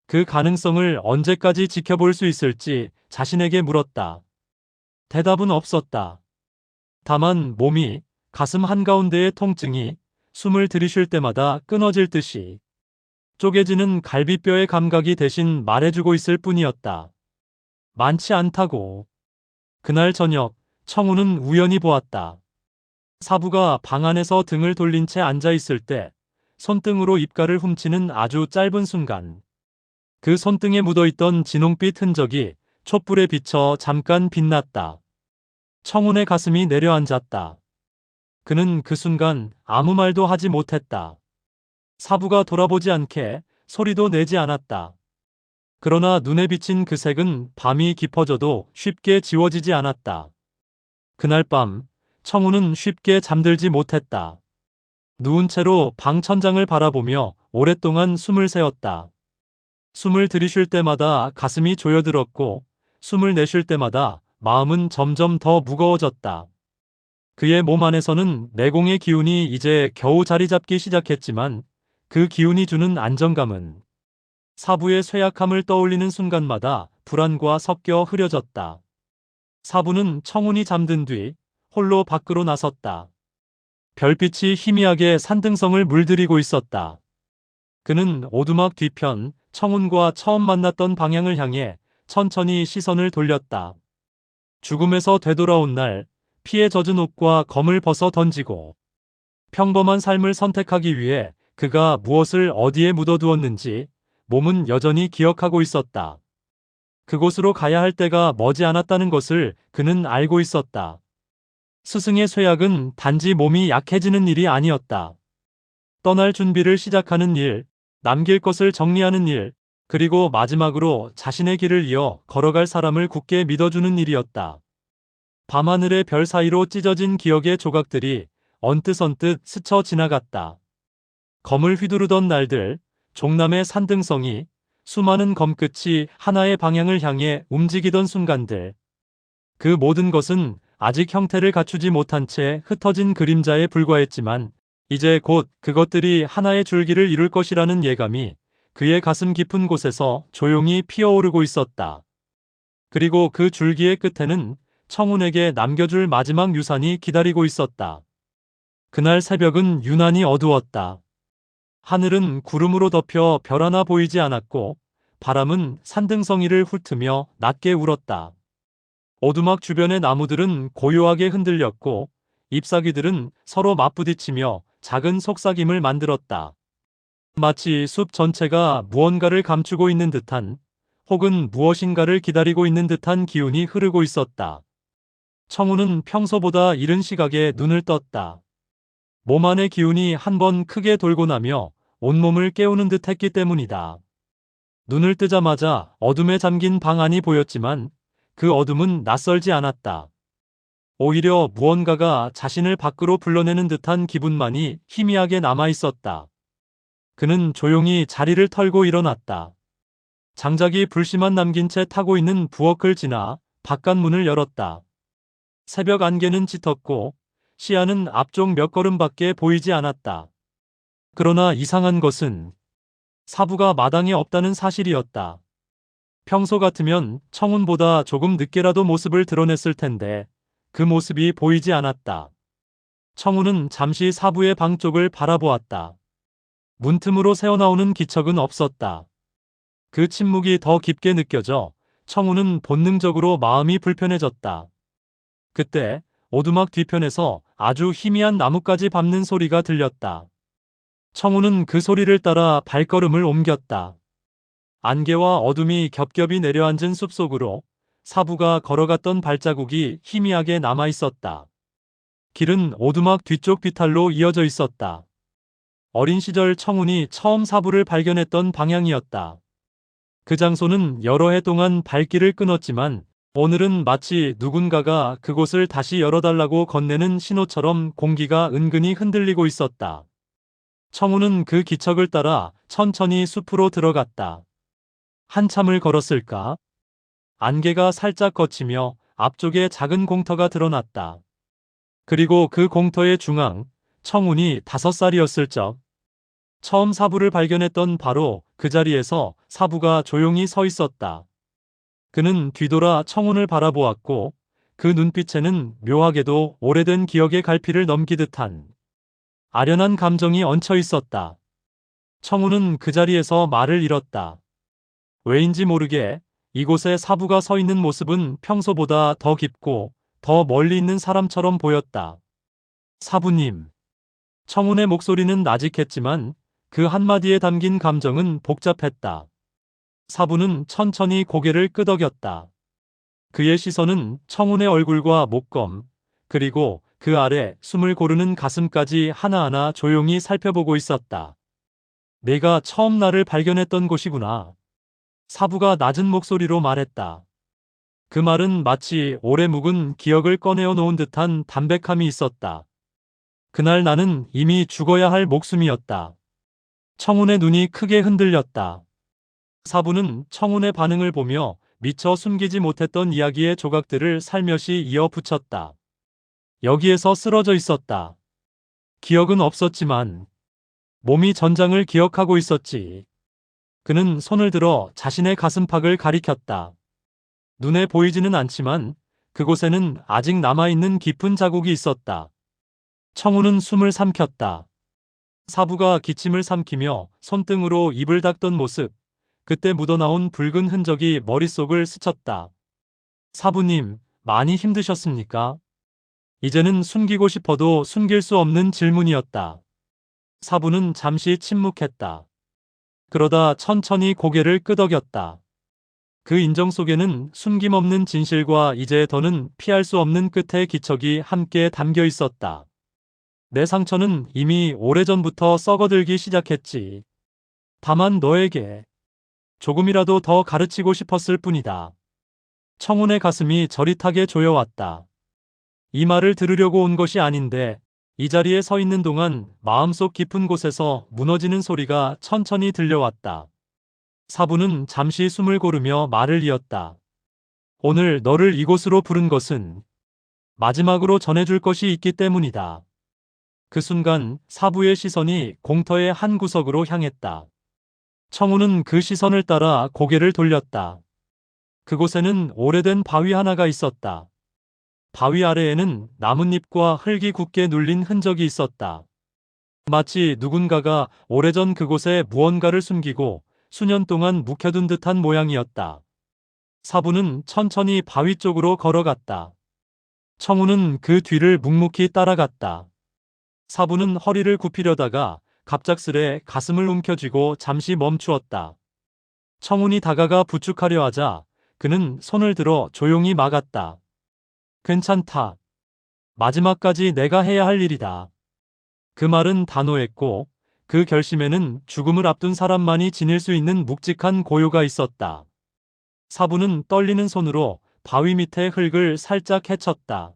그 가능성을 언제까지 지켜볼 수 있을지 자신에게 물었다. 대답은 없었다. 다만 몸이, 가슴 한가운데의 통증이 숨을 들이쉴 때마다 끊어질 듯이 쪼개지는 갈비뼈의 감각이 대신 말해주고 있을 뿐이었다. 많지 않다고. 그날 저녁 청운은 우연히 보았다. 사부가 방 안에서 등을 돌린 채 앉아 있을 때 손등으로 입가를 훔치는 아주 짧은 순간, 그 손등에 묻어있던 진홍빛 흔적이 촛불에 비쳐 잠깐 빛났다. 청운의 가슴이 내려앉았다. 그는 그 순간 아무 말도 하지 못했다. 사부가 돌아보지 않게 소리도 내지 않았다. 그러나 눈에 비친 그 색은 밤이 깊어져도 쉽게 지워지지 않았다. 그날 밤 청운은 쉽게 잠들지 못했다. 누운 채로 방 천장을 바라보며 오랫동안 숨을 세었다. 숨을 들이쉴 때마다 가슴이 조여들었고 숨을 내쉴 때마다 마음은 점점 더 무거워졌다. 그의 몸 안에서는 내공의 기운이 이제 겨우 자리 잡기 시작했지만 그 기운이 주는 안정감은 사부의 쇠약함을 떠올리는 순간마다 불안과 섞여 흐려졌다. 사부는 청운이 잠든 뒤 홀로 밖으로 나섰다. 별빛이 희미하게 산등성을 물들이고 있었다. 그는 오두막 뒤편 청운과 처음 만났던 방향을 향해 천천히 시선을 돌렸다. 죽음에서 되돌아온 날 피에 젖은 옷과 검을 벗어 던지고 평범한 삶을 선택하기 위해 그가 무엇을 어디에 묻어두었는지 몸은 여전히 기억하고 있었다. 그곳으로 가야 할 때가 머지 않았다는 것을 그는 알고 있었다. 스승의 쇠약은 단지 몸이 약해지는 일이 아니었다. 떠날 준비를 시작하는 일, 남길 것을 정리하는 일, 그리고 마지막으로 자신의 길을 이어 걸어갈 사람을 굳게 믿어주는 일이었다. 밤하늘의 별 사이로 찢어진 기억의 조각들이 언뜻언뜻 스쳐 지나갔다. 검을 휘두르던 날들, 종남의 산등성이, 수많은 검끝이 하나의 방향을 향해 움직이던 순간들. 그 모든 것은 아직 형태를 갖추지 못한 채 흩어진 그림자에 불과했지만 이제 곧 그것들이 하나의 줄기를 이룰 것이라는 예감이 그의 가슴 깊은 곳에서 조용히 피어오르고 있었다. 그리고 그 줄기의 끝에는 청운에게 남겨줄 마지막 유산이 기다리고 있었다. 그날 새벽은 유난히 어두웠다. 하늘은 구름으로 덮여 별 하나 보이지 않았고 바람은 산등성이를 훑으며 낮게 울었다. 오두막 주변의 나무들은 고요하게 흔들렸고 잎사귀들은 서로 맞부딪히며 작은 속삭임을 만들었다. 마치 숲 전체가 무언가를 감추고 있는 듯한 혹은 무엇인가를 기다리고 있는 듯한 기운이 흐르고 있었다. 청우는 평소보다 이른 시각에 눈을 떴다. 몸 안의 기운이 한 번 크게 돌고 나며 온몸을 깨우는 듯 했기 때문이다. 눈을 뜨자마자 어둠에 잠긴 방 안이 보였지만 그 어둠은 낯설지 않았다. 오히려 무언가가 자신을 밖으로 불러내는 듯한 기분만이 희미하게 남아 있었다. 그는 조용히 자리를 털고 일어났다. 장작이 불씨만 남긴 채 타고 있는 부엌을 지나 바깥 문을 열었다. 새벽 안개는 짙었고 시야는 앞쪽 몇 걸음밖에 보이지 않았다. 그러나 이상한 것은 사부가 마당에 없다는 사실이었다. 평소 같으면 청운보다 조금 늦게라도 모습을 드러냈을 텐데 그 모습이 보이지 않았다. 청운은 잠시 사부의 방 쪽을 바라보았다. 문틈으로 새어나오는 기척은 없었다. 그 침묵이 더 깊게 느껴져 청운은 본능적으로 마음이 불편해졌다. 그때 오두막 뒤편에서 아주 희미한 나뭇가지 밟는 소리가 들렸다. 청운은 그 소리를 따라 발걸음을 옮겼다. 안개와 어둠이 겹겹이 내려앉은 숲속으로 사부가 걸어갔던 발자국이 희미하게 남아 있었다. 길은 오두막 뒤쪽 비탈로 이어져 있었다. 어린 시절 청운이 처음 사부를 발견했던 방향이었다. 그 장소는 여러 해 동안 발길을 끊었지만 오늘은 마치 누군가가 그곳을 다시 열어달라고 건네는 신호처럼 공기가 은근히 흔들리고 있었다. 청운은 그 기척을 따라 천천히 숲으로 들어갔다. 한참을 걸었을까? 안개가 살짝 걷히며 앞쪽에 작은 공터가 드러났다. 그리고 그 공터의 중앙, 청운이 5살이었을 적 처음 사부를 발견했던 바로 그 자리에서 사부가 조용히 서 있었다. 그는 뒤돌아 청운을 바라보았고 그 눈빛에는 묘하게도 오래된 기억의 갈피를 넘기듯 한 아련한 감정이 얹혀 있었다. 청운은 그 자리에서 말을 잃었다. 왜인지 모르게 이곳에 사부가 서 있는 모습은 평소보다 더 깊고 더 멀리 있는 사람처럼 보였다. 사부님. 청운의 목소리는 나직했지만 그 한마디에 담긴 감정은 복잡했다. 사부는 천천히 고개를 끄덕였다. 그의 시선은 청운의 얼굴과 목검, 그리고 그 아래 숨을 고르는 가슴까지 하나하나 조용히 살펴보고 있었다. 내가 처음 나를 발견했던 곳이구나. 사부가 낮은 목소리로 말했다. 그 말은 마치 오래 묵은 기억을 꺼내어 놓은 듯한 담백함이 있었다. 그날 나는 이미 죽어야 할 목숨이었다. 청운의 눈이 크게 흔들렸다. 사부는 청운의 반응을 보며 미처 숨기지 못했던 이야기의 조각들을 살며시 이어붙였다. 여기에서 쓰러져 있었다. 기억은 없었지만 몸이 전장을 기억하고 있었지. 그는 손을 들어 자신의 가슴팍을 가리켰다. 눈에 보이지는 않지만 그곳에는 아직 남아있는 깊은 자국이 있었다. 청우는 숨을 삼켰다. 사부가 기침을 삼키며 손등으로 입을 닦던 모습, 그때 묻어나온 붉은 흔적이 머릿속을 스쳤다. 사부님, 많이 힘드셨습니까? 이제는 숨기고 싶어도 숨길 수 없는 질문이었다. 사부는 잠시 침묵했다. 그러다 천천히 고개를 끄덕였다. 그 인정 속에는 숨김없는 진실과 이제 더는 피할 수 없는 끝의 기척이 함께 담겨 있었다. 내 상처는 이미 오래전부터 썩어들기 시작했지. 다만 너에게 조금이라도 더 가르치고 싶었을 뿐이다. 청운의 가슴이 저릿하게 조여왔다. 이 말을 들으려고 온 것이 아닌데 이 자리에 서 있는 동안 마음속 깊은 곳에서 무너지는 소리가 천천히 들려왔다. 사부는 잠시 숨을 고르며 말을 이었다. 오늘 너를 이곳으로 부른 것은 마지막으로 전해줄 것이 있기 때문이다. 그 순간 사부의 시선이 공터의 한 구석으로 향했다. 청우는 그 시선을 따라 고개를 돌렸다. 그곳에는 오래된 바위 하나가 있었다. 바위 아래에는 나뭇잎과 흙이 굳게 눌린 흔적이 있었다. 마치 누군가가 오래전 그곳에 무언가를 숨기고 수년 동안 묵혀둔 듯한 모양이었다. 사부는 천천히 바위 쪽으로 걸어갔다. 청우는 그 뒤를 묵묵히 따라갔다. 사부는 허리를 굽히려다가 갑작스레 가슴을 움켜쥐고 잠시 멈추었다. 청운이 다가가 부축하려 하자 그는 손을 들어 조용히 막았다. 괜찮다. 마지막까지 내가 해야 할 일이다. 그 말은 단호했고 그 결심에는 죽음을 앞둔 사람만이 지닐 수 있는 묵직한 고요가 있었다. 사부는 떨리는 손으로 바위 밑의 흙을 살짝 헤쳤다.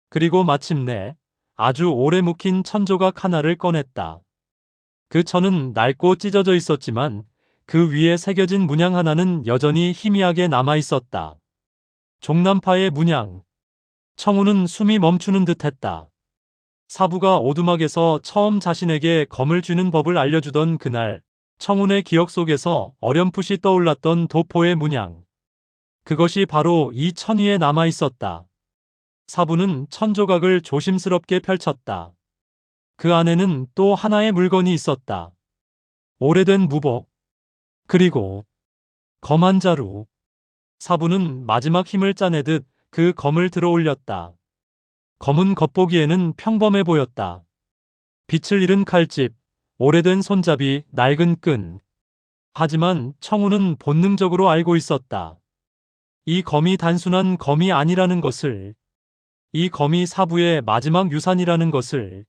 그리고 마침내 아주 오래 묵힌 천조각 하나를 꺼냈다. 그 천은 낡고 찢어져 있었지만 그 위에 새겨진 문양 하나는 여전히 희미하게 남아 있었다. 종남파의 문양. 청우는 숨이 멈추는 듯했다. 사부가 오두막에서 처음 자신에게 검을 쥐는 법을 알려주던 그날, 청운의 기억 속에서 어렴풋이 떠올랐던 도포의 문양. 그것이 바로 이 천 위에 남아 있었다. 사부는 천조각을 조심스럽게 펼쳤다. 그 안에는 또 하나의 물건이 있었다. 오래된 무복. 그리고 검 한 자루. 사부는 마지막 힘을 짜내듯 그 검을 들어 올렸다. 검은 겉보기에는 평범해 보였다. 빛을 잃은 칼집, 오래된 손잡이, 낡은 끈. 하지만 청우는 본능적으로 알고 있었다. 이 검이 단순한 검이 아니라는 것을, 이 검이 사부의 마지막 유산이라는 것을.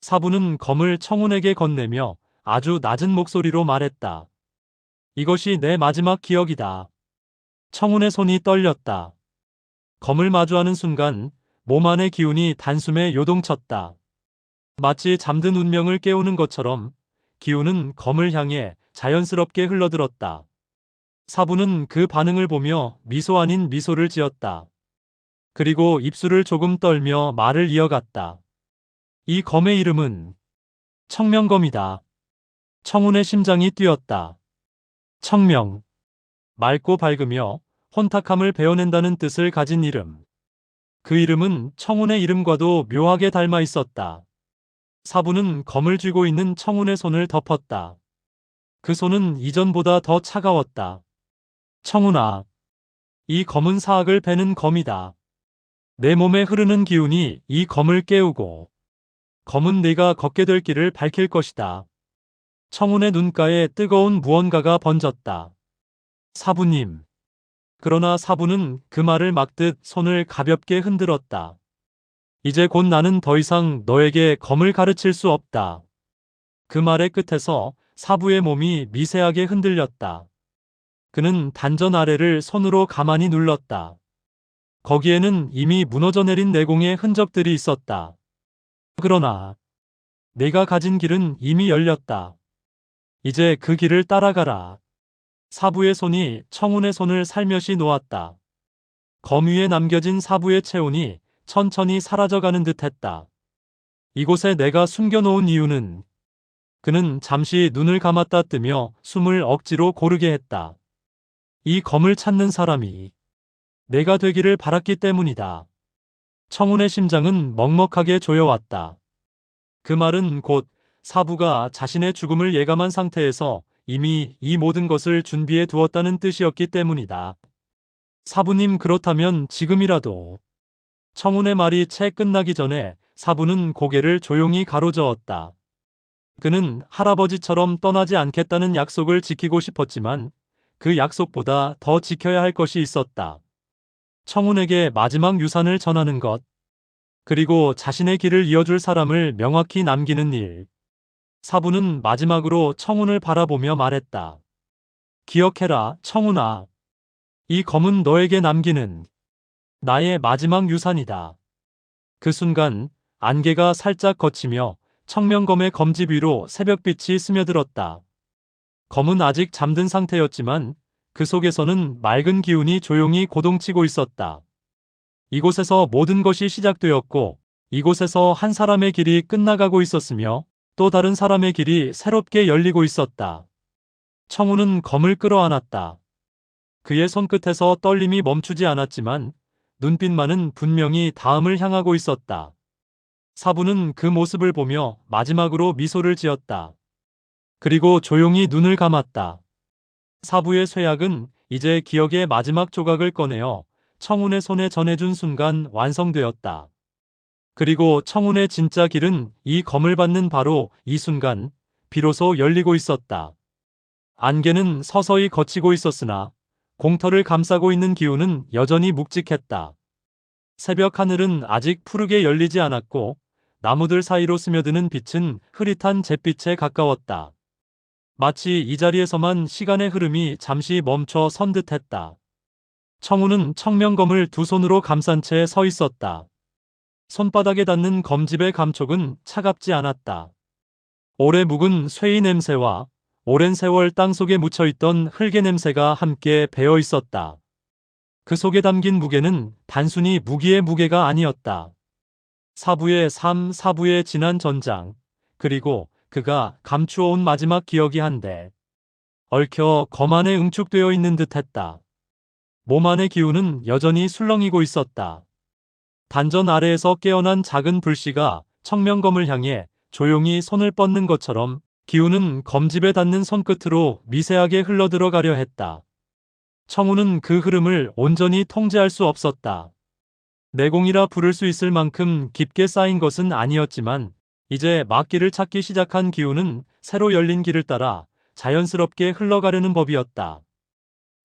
사부는 검을 청운에게 건네며 아주 낮은 목소리로 말했다. 이것이 내 마지막 기억이다. 청운의 손이 떨렸다. 검을 마주하는 순간 몸 안의 기운이 단숨에 요동쳤다. 마치 잠든 운명을 깨우는 것처럼 기운은 검을 향해 자연스럽게 흘러들었다. 사부는 그 반응을 보며 미소 아닌 미소를 지었다. 그리고 입술을 조금 떨며 말을 이어갔다. 이 검의 이름은 청명검이다. 청운의 심장이 뛰었다. 청명. 맑고 밝으며 혼탁함을 베어낸다는 뜻을 가진 이름. 그 이름은 청운의 이름과도 묘하게 닮아 있었다. 사부는 검을 쥐고 있는 청운의 손을 덮었다. 그 손은 이전보다 더 차가웠다. 청운아, 이 검은 사악을 베는 검이다. 내 몸에 흐르는 기운이 이 검을 깨우고 검은 네가 걷게 될 길을 밝힐 것이다. 청운의 눈가에 뜨거운 무언가가 번졌다. 사부님. 그러나 사부는 그 말을 막듯 손을 가볍게 흔들었다. 이제 곧 나는 더 이상 너에게 검을 가르칠 수 없다. 그 말의 끝에서 사부의 몸이 미세하게 흔들렸다. 그는 단전 아래를 손으로 가만히 눌렀다. 거기에는 이미 무너져 내린 내공의 흔적들이 있었다. 그러나 내가 가진 길은 이미 열렸다. 이제 그 길을 따라가라. 사부의 손이 청운의 손을 살며시 놓았다. 검 위에 남겨진 사부의 체온이 천천히 사라져가는 듯했다. 이곳에 내가 숨겨놓은 이유는, 그는 잠시 눈을 감았다 뜨며 숨을 억지로 고르게 했다. 이 검을 찾는 사람이 내가 되기를 바랐기 때문이다. 청운의 심장은 먹먹하게 조여왔다. 그 말은 곧 사부가 자신의 죽음을 예감한 상태에서 이미 이 모든 것을 준비해 두었다는 뜻이었기 때문이다. 사부님, 그렇다면 지금이라도. 청운의 말이 채 끝나기 전에 사부는 고개를 조용히 가로저었다. 그는 할아버지처럼 떠나지 않겠다는 약속을 지키고 싶었지만 그 약속보다 더 지켜야 할 것이 있었다. 청운에게 마지막 유산을 전하는 것, 그리고 자신의 길을 이어줄 사람을 명확히 남기는 일. 사부는 마지막으로 청운을 바라보며 말했다. 기억해라, 청운아. 이 검은 너에게 남기는 나의 마지막 유산이다. 그 순간 안개가 살짝 걷히며 청명검의 검집 위로 새벽빛이 스며들었다. 검은 아직 잠든 상태였지만 그 속에서는 맑은 기운이 조용히 고동치고 있었다. 이곳에서 모든 것이 시작되었고, 이곳에서 한 사람의 길이 끝나가고 있었으며 또 다른 사람의 길이 새롭게 열리고 있었다. 청운은 검을 끌어안았다. 그의 손끝에서 떨림이 멈추지 않았지만 눈빛만은 분명히 다음을 향하고 있었다. 사부는 그 모습을 보며 마지막으로 미소를 지었다. 그리고 조용히 눈을 감았다. 사부의 쇠약은 이제 기억의 마지막 조각을 꺼내어 청운의 손에 전해준 순간 완성되었다. 그리고 청운의 진짜 길은 이 검을 받는 바로 이 순간 비로소 열리고 있었다. 안개는 서서히 걷히고 있었으나 공터를 감싸고 있는 기운은 여전히 묵직했다. 새벽 하늘은 아직 푸르게 열리지 않았고 나무들 사이로 스며드는 빛은 흐릿한 잿빛에 가까웠다. 마치 이 자리에서만 시간의 흐름이 잠시 멈춰 선 듯했다. 청운은 청명검을 두 손으로 감싼 채 서 있었다. 손바닥에 닿는 검집의 감촉은 차갑지 않았다. 오래 묵은 쇠의 냄새와 오랜 세월 땅속에 묻혀있던 흙의 냄새가 함께 배어 있었다. 그 속에 담긴 무게는 단순히 무기의 무게가 아니었다. 사부의 삶, 사부의 지난 전장, 그리고 그가 감추어온 마지막 기억이 한데 얽혀 검 안에 응축되어 있는 듯했다. 몸 안의 기운은 여전히 술렁이고 있었다. 단전 아래에서 깨어난 작은 불씨가 청명검을 향해 조용히 손을 뻗는 것처럼 기운은 검집에 닿는 손끝으로 미세하게 흘러들어가려 했다. 청운은 그 흐름을 온전히 통제할 수 없었다. 내공이라 부를 수 있을 만큼 깊게 쌓인 것은 아니었지만 이제 막길을 찾기 시작한 기운은 새로 열린 길을 따라 자연스럽게 흘러가려는 법이었다.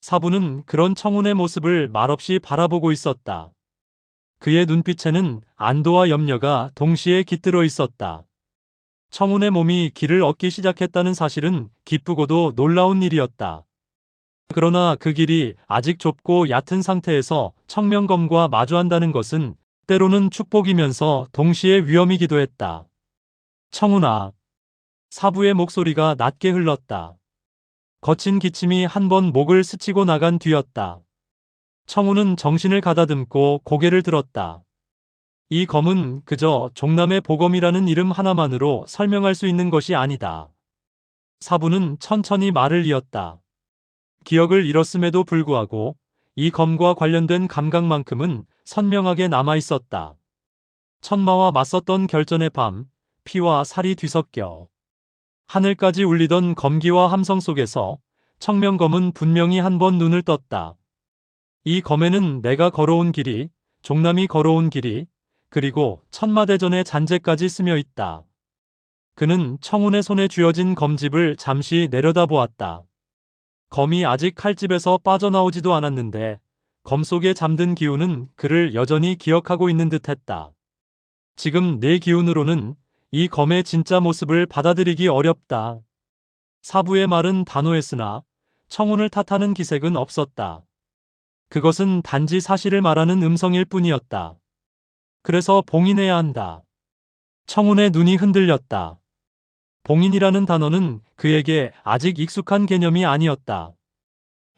사부는 그런 청운의 모습을 말없이 바라보고 있었다. 그의 눈빛에는 안도와 염려가 동시에 깃들어 있었다. 청운의 몸이 길을 얻기 시작했다는 사실은 기쁘고도 놀라운 일이었다. 그러나 그 길이 아직 좁고 얕은 상태에서 청명검과 마주한다는 것은 때로는 축복이면서 동시에 위험이기도 했다. 청운아. 사부의 목소리가 낮게 흘렀다. 거친 기침이 한 번 목을 스치고 나간 뒤였다. 청운은 정신을 가다듬고 고개를 들었다. 이 검은 그저 종남의 보검이라는 이름 하나만으로 설명할 수 있는 것이 아니다. 사부는 천천히 말을 이었다. 기억을 잃었음에도 불구하고 이 검과 관련된 감각만큼은 선명하게 남아 있었다. 천마와 맞섰던 결전의 밤, 피와 살이 뒤섞여 하늘까지 울리던 검기와 함성 속에서 청명검은 분명히 한 번 눈을 떴다. 이 검에는 내가 걸어온 길이, 종남이 걸어온 길이, 그리고 천마대전의 잔재까지 스며 있다. 그는 청운의 손에 쥐어진 검집을 잠시 내려다보았다. 검이 아직 칼집에서 빠져나오지도 않았는데 검 속에 잠든 기운은 그를 여전히 기억하고 있는 듯했다. 지금 내 기운으로는 이 검의 진짜 모습을 받아들이기 어렵다. 사부의 말은 단호했으나 청운을 탓하는 기색은 없었다. 그것은 단지 사실을 말하는 음성일 뿐이었다. 그래서 봉인해야 한다. 청운의 눈이 흔들렸다. 봉인이라는 단어는 그에게 아직 익숙한 개념이 아니었다.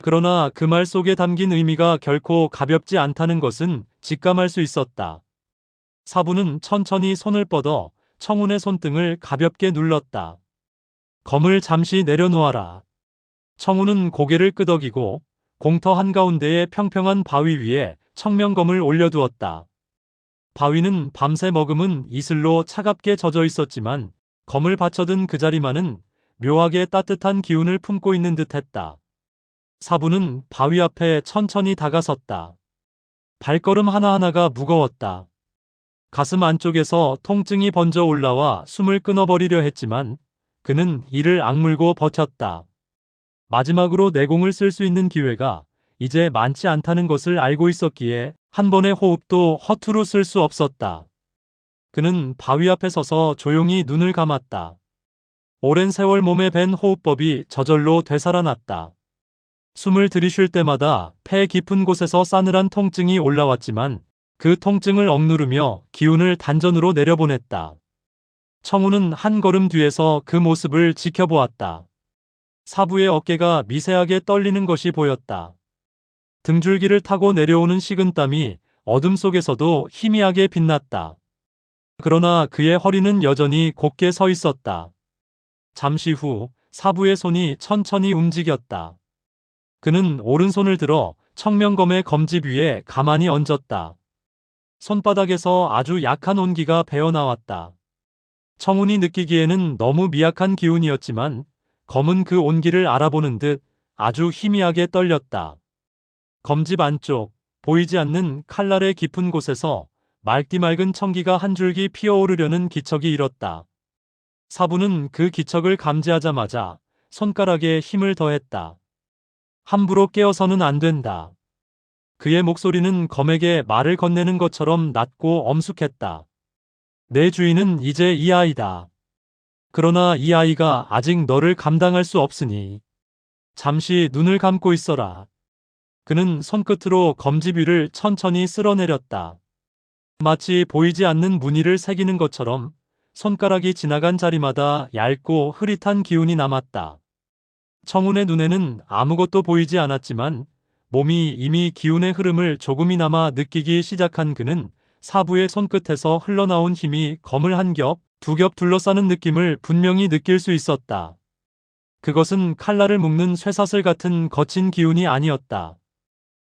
그러나 그 말 속에 담긴 의미가 결코 가볍지 않다는 것은 직감할 수 있었다. 사부는 천천히 손을 뻗어 청운의 손등을 가볍게 눌렀다. 검을 잠시 내려놓아라. 청운은 고개를 끄덕이고 공터 한가운데의 평평한 바위 위에 청명검을 올려두었다. 바위는 밤새 머금은 이슬로 차갑게 젖어 있었지만 검을 받쳐든 그 자리만은 묘하게 따뜻한 기운을 품고 있는 듯했다. 사부는 바위 앞에 천천히 다가섰다. 발걸음 하나하나가 무거웠다. 가슴 안쪽에서 통증이 번져 올라와 숨을 끊어버리려 했지만 그는 이를 악물고 버텼다. 마지막으로 내공을 쓸 수 있는 기회가 이제 많지 않다는 것을 알고 있었기에 한 번의 호흡도 허투루 쓸 수 없었다. 그는 바위 앞에 서서 조용히 눈을 감았다. 오랜 세월 몸에 밴 호흡법이 저절로 되살아났다. 숨을 들이쉴 때마다 폐 깊은 곳에서 싸늘한 통증이 올라왔지만 그 통증을 억누르며 기운을 단전으로 내려보냈다. 청우는 한 걸음 뒤에서 그 모습을 지켜보았다. 사부의 어깨가 미세하게 떨리는 것이 보였다. 등줄기를 타고 내려오는 식은땀이 어둠 속에서도 희미하게 빛났다. 그러나 그의 허리는 여전히 곧게 서 있었다. 잠시 후 사부의 손이 천천히 움직였다. 그는 오른손을 들어 청명검의 검집 위에 가만히 얹었다. 손바닥에서 아주 약한 온기가 배어나왔다. 청운이 느끼기에는 너무 미약한 기운이었지만 검은 그 온기를 알아보는 듯 아주 희미하게 떨렸다. 검집 안쪽 보이지 않는 칼날의 깊은 곳에서 맑디 맑은 청기가 한 줄기 피어오르려는 기척이 일었다. 사부는 그 기척을 감지하자마자 손가락에 힘을 더했다. 함부로 깨어서는 안 된다. 그의 목소리는 검에게 말을 건네는 것처럼 낮고 엄숙했다. 내 주인은 이제 이 아이다. 그러나 이 아이가 아직 너를 감당할 수 없으니 잠시 눈을 감고 있어라. 그는 손끝으로 검집 위를 천천히 쓸어내렸다. 마치 보이지 않는 무늬를 새기는 것처럼 손가락이 지나간 자리마다 얇고 흐릿한 기운이 남았다. 청운의 눈에는 아무것도 보이지 않았지만 몸이 이미 기운의 흐름을 조금이나마 느끼기 시작한 그는 사부의 손끝에서 흘러나온 힘이 검을 한 겹, 두 겹 둘러싸는 느낌을 분명히 느낄 수 있었다. 그것은 칼날을 묶는 쇠사슬 같은 거친 기운이 아니었다.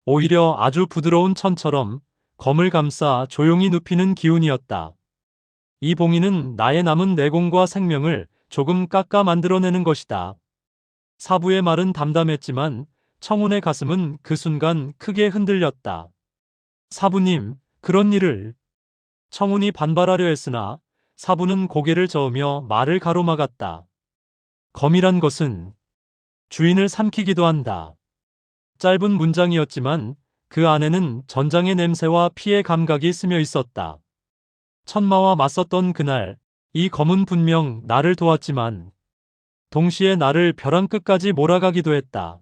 오히려 아주 부드러운 천처럼 검을 감싸 조용히 눕히는 기운이었다. 이 봉인은 나의 남은 내공과 생명을 조금 깎아 만들어내는 것이다. 사부의 말은 담담했지만 청운의 가슴은 그 순간 크게 흔들렸다. 사부님, 그런 일을. 청운이 반발하려 했으나 사부는 고개를 저으며 말을 가로막았다. 검이란 것은 주인을 삼키기도 한다. 짧은 문장이었지만 그 안에는 전장의 냄새와 피의 감각이 스며 있었다. 천마와 맞섰던 그날, 이 검은 분명 나를 도왔지만 동시에 나를 벼랑 끝까지 몰아가기도 했다.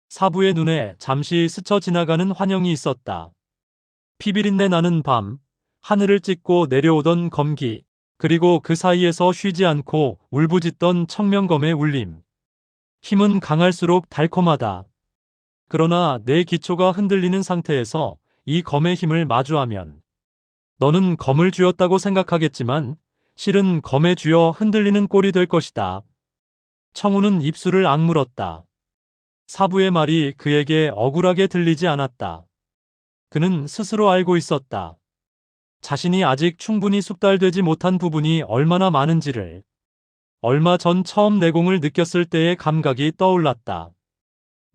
사부의 눈에 잠시 스쳐 지나가는 환영이 있었다. 피비린내 나는 밤, 하늘을 찢고 내려오던 검기, 그리고 그 사이에서 쉬지 않고 울부짖던 청명검의 울림. 힘은 강할수록 달콤하다. 그러나 내 기초가 흔들리는 상태에서 이 검의 힘을 마주하면 너는 검을 쥐었다고 생각하겠지만 실은 검에 쥐어 흔들리는 꼴이 될 것이다. 청우는 입술을 악물었다. 사부의 말이 그에게 억울하게 들리지 않았다. 그는 스스로 알고 있었다. 자신이 아직 충분히 숙달되지 못한 부분이 얼마나 많은지를. 얼마 전 처음 내공을 느꼈을 때의 감각이 떠올랐다.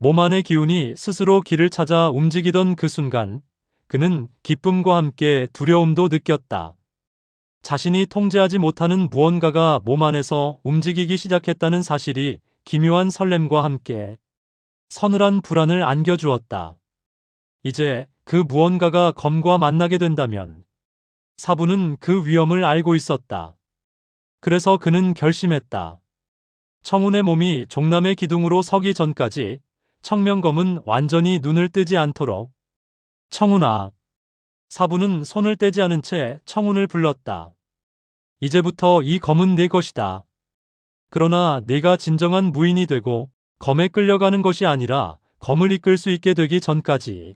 몸 안의 기운이 스스로 길을 찾아 움직이던 그 순간 그는 기쁨과 함께 두려움도 느꼈다. 자신이 통제하지 못하는 무언가가 몸 안에서 움직이기 시작했다는 사실이 기묘한 설렘과 함께 서늘한 불안을 안겨주었다. 이제 그 무언가가 검과 만나게 된다면 사부는 그 위험을 알고 있었다. 그래서 그는 결심했다. 청운의 몸이 종남의 기둥으로 서기 전까지 청명검은 완전히 눈을 뜨지 않도록. 청운아. 사부는 손을 떼지 않은 채 청운을 불렀다. 이제부터 이 검은 네 것이다. 그러나 네가 진정한 무인이 되고 검에 끌려가는 것이 아니라 검을 이끌 수 있게 되기 전까지.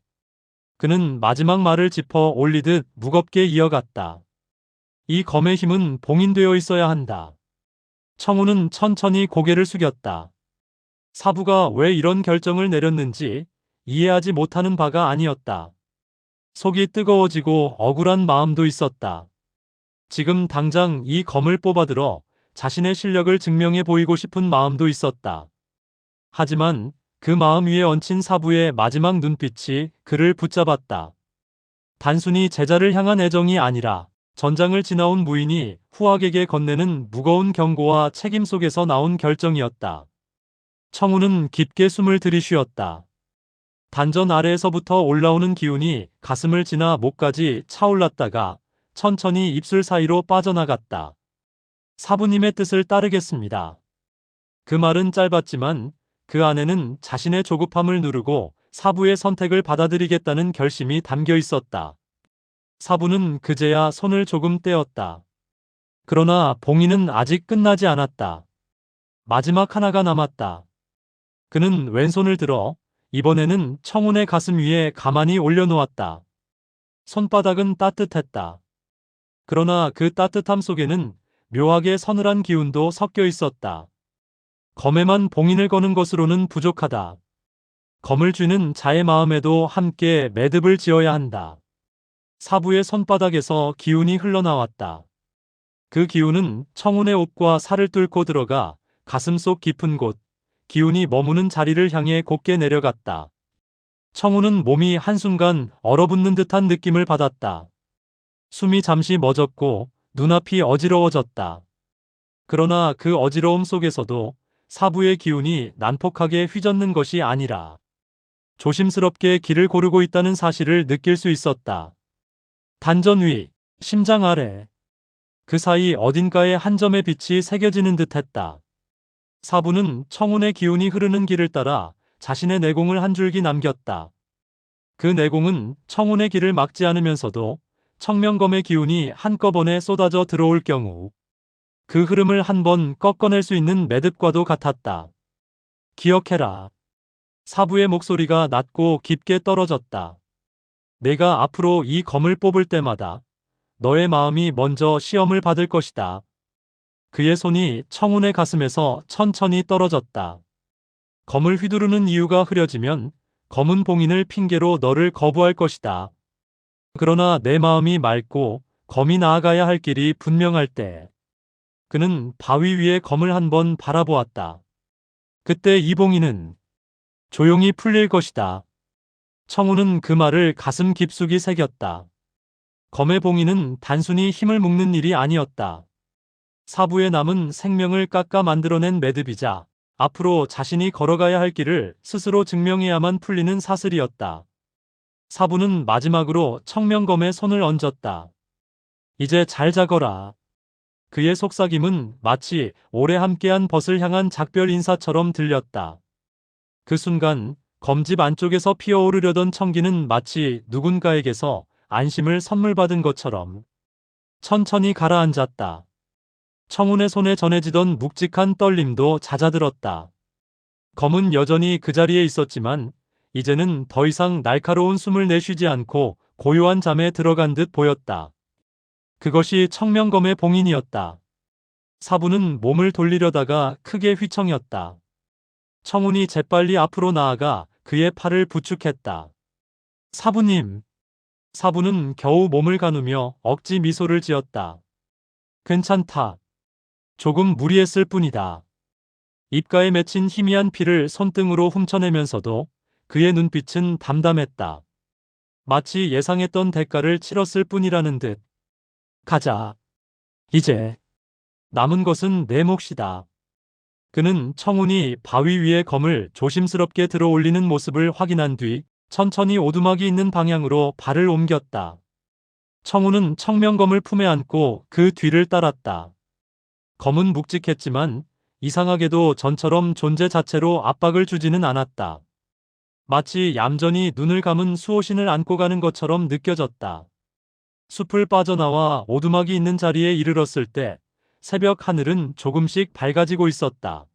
그는 마지막 말을 짚어 올리듯 무겁게 이어갔다. 이 검의 힘은 봉인되어 있어야 한다. 청우는 천천히 고개를 숙였다. 사부가 왜 이런 결정을 내렸는지 이해하지 못하는 바가 아니었다. 속이 뜨거워지고 억울한 마음도 있었다. 지금 당장 이 검을 뽑아들어 자신의 실력을 증명해 보이고 싶은 마음도 있었다. 하지만 그 마음 위에 얹힌 사부의 마지막 눈빛이 그를 붙잡았다. 단순히 제자를 향한 애정이 아니라 전장을 지나온 무인이 후학에게 건네는 무거운 경고와 책임 속에서 나온 결정이었다. 청우는 깊게 숨을 들이쉬었다. 단전 아래에서부터 올라오는 기운이 가슴을 지나 목까지 차올랐다가 천천히 입술 사이로 빠져나갔다. 사부님의 뜻을 따르겠습니다. 그 말은 짧았지만 그 안에는 자신의 조급함을 누르고 사부의 선택을 받아들이겠다는 결심이 담겨 있었다. 사부는 그제야 손을 조금 떼었다. 그러나 봉인은 아직 끝나지 않았다. 마지막 하나가 남았다. 그는 왼손을 들어 이번에는 청운의 가슴 위에 가만히 올려놓았다. 손바닥은 따뜻했다. 그러나 그 따뜻함 속에는 묘하게 서늘한 기운도 섞여 있었다. 검에만 봉인을 거는 것으로는 부족하다. 검을 쥐는 자의 마음에도 함께 매듭을 지어야 한다. 사부의 손바닥에서 기운이 흘러나왔다. 그 기운은 청운의 옷과 살을 뚫고 들어가 가슴속 깊은 곳, 기운이 머무는 자리를 향해 곧게 내려갔다. 청운은 몸이 한순간 얼어붙는 듯한 느낌을 받았다. 숨이 잠시 멎었고 눈앞이 어지러워졌다. 그러나 그 어지러움 속에서도 사부의 기운이 난폭하게 휘젓는 것이 아니라 조심스럽게 길을 고르고 있다는 사실을 느낄 수 있었다. 단전 위, 심장 아래, 그 사이 어딘가에 한 점의 빛이 새겨지는 듯했다. 사부는 청운의 기운이 흐르는 길을 따라 자신의 내공을 한 줄기 남겼다. 그 내공은 청운의 길을 막지 않으면서도 청명검의 기운이 한꺼번에 쏟아져 들어올 경우 그 흐름을 한번 꺾어낼 수 있는 매듭과도 같았다. 기억해라. 사부의 목소리가 낮고 깊게 떨어졌다. 내가 앞으로 이 검을 뽑을 때마다 너의 마음이 먼저 시험을 받을 것이다. 그의 손이 청운의 가슴에서 천천히 떨어졌다. 검을 휘두르는 이유가 흐려지면 검은 봉인을 핑계로 너를 거부할 것이다. 그러나 내 마음이 맑고 검이 나아가야 할 길이 분명할 때 그는 바위 위에 검을 한번 바라보았다. 그때 이 봉인은 조용히 풀릴 것이다. 청운은 그 말을 가슴 깊숙이 새겼다. 검의 봉인은 단순히 힘을 묶는 일이 아니었다. 사부의 남은 생명을 깎아 만들어낸 매듭이자 앞으로 자신이 걸어가야 할 길을 스스로 증명해야만 풀리는 사슬이었다. 사부는 마지막으로 청명검에 손을 얹었다. 이제 잘 자거라. 그의 속삭임은 마치 오래 함께한 벗을 향한 작별 인사처럼 들렸다. 그 순간 검집 안쪽에서 피어오르려던 청기는 마치 누군가에게서 안심을 선물 받은 것처럼 천천히 가라앉았다. 청운의 손에 전해지던 묵직한 떨림도 잦아들었다. 검은 여전히 그 자리에 있었지만 이제는 더 이상 날카로운 숨을 내쉬지 않고 고요한 잠에 들어간 듯 보였다. 그것이 청명검의 봉인이었다. 사부는 몸을 돌리려다가 크게 휘청였다. 청운이 재빨리 앞으로 나아가 그의 팔을 부축했다. 사부님. 사부는 겨우 몸을 가누며 억지 미소를 지었다. 괜찮다. 조금 무리했을 뿐이다. 입가에 맺힌 희미한 피를 손등으로 훔쳐내면서도 그의 눈빛은 담담했다. 마치 예상했던 대가를 치렀을 뿐이라는 듯. 가자. 이제 남은 것은 내 몫이다. 그는 청운이 바위 위에 검을 조심스럽게 들어 올리는 모습을 확인한 뒤 천천히 오두막이 있는 방향으로 발을 옮겼다. 청운은 청명검을 품에 안고 그 뒤를 따랐다. 검은 묵직했지만 이상하게도 전처럼 존재 자체로 압박을 주지는 않았다. 마치 얌전히 눈을 감은 수호신을 안고 가는 것처럼 느껴졌다. 숲을 빠져나와 오두막이 있는 자리에 이르렀을 때 새벽 하늘은 조금씩 밝아지고 있었다.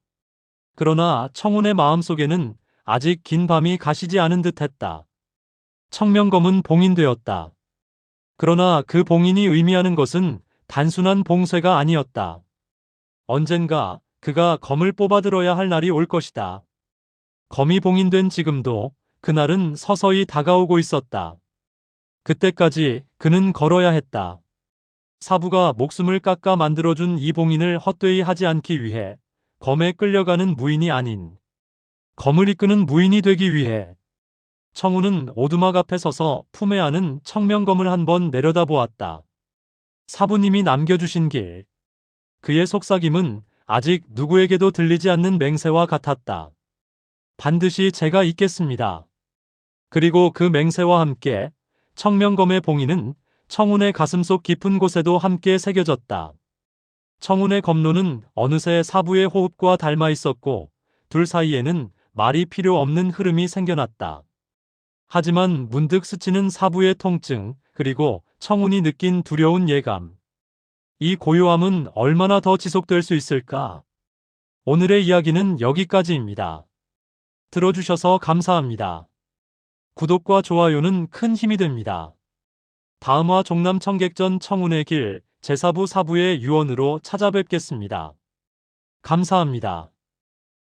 그러나 청운의 마음속에는 아직 긴 밤이 가시지 않은 듯했다. 청명검은 봉인되었다. 그러나 그 봉인이 의미하는 것은 단순한 봉쇄가 아니었다. 언젠가 그가 검을 뽑아들어야 할 날이 올 것이다. 검이 봉인된 지금도 그날은 서서히 다가오고 있었다. 그때까지 그는 걸어야 했다. 사부가 목숨을 깎아 만들어준 이 봉인을 헛되이 하지 않기 위해, 검에 끌려가는 무인이 아닌 검을 이끄는 무인이 되기 위해. 청운은 오두막 앞에 서서 품에 안은 청명검을 한번 내려다보았다. 사부님이 남겨주신 길. 그의 속삭임은 아직 누구에게도 들리지 않는 맹세와 같았다. 반드시 제가 있겠습니다. 그리고 그 맹세와 함께 청명검의 봉인은 청운의 가슴속 깊은 곳에도 함께 새겨졌다. 청운의 검로는 어느새 사부의 호흡과 닮아 있었고 둘 사이에는 말이 필요 없는 흐름이 생겨났다. 하지만 문득 스치는 사부의 통증, 그리고 청운이 느낀 두려운 예감. 이 고요함은 얼마나 더 지속될 수 있을까? 오늘의 이야기는 여기까지입니다. 들어주셔서 감사합니다. 구독과 좋아요는 큰 힘이 됩니다. 다음화 종남 청객전 청운의 길 제4부 사부의 유언으로 찾아뵙겠습니다. 감사합니다.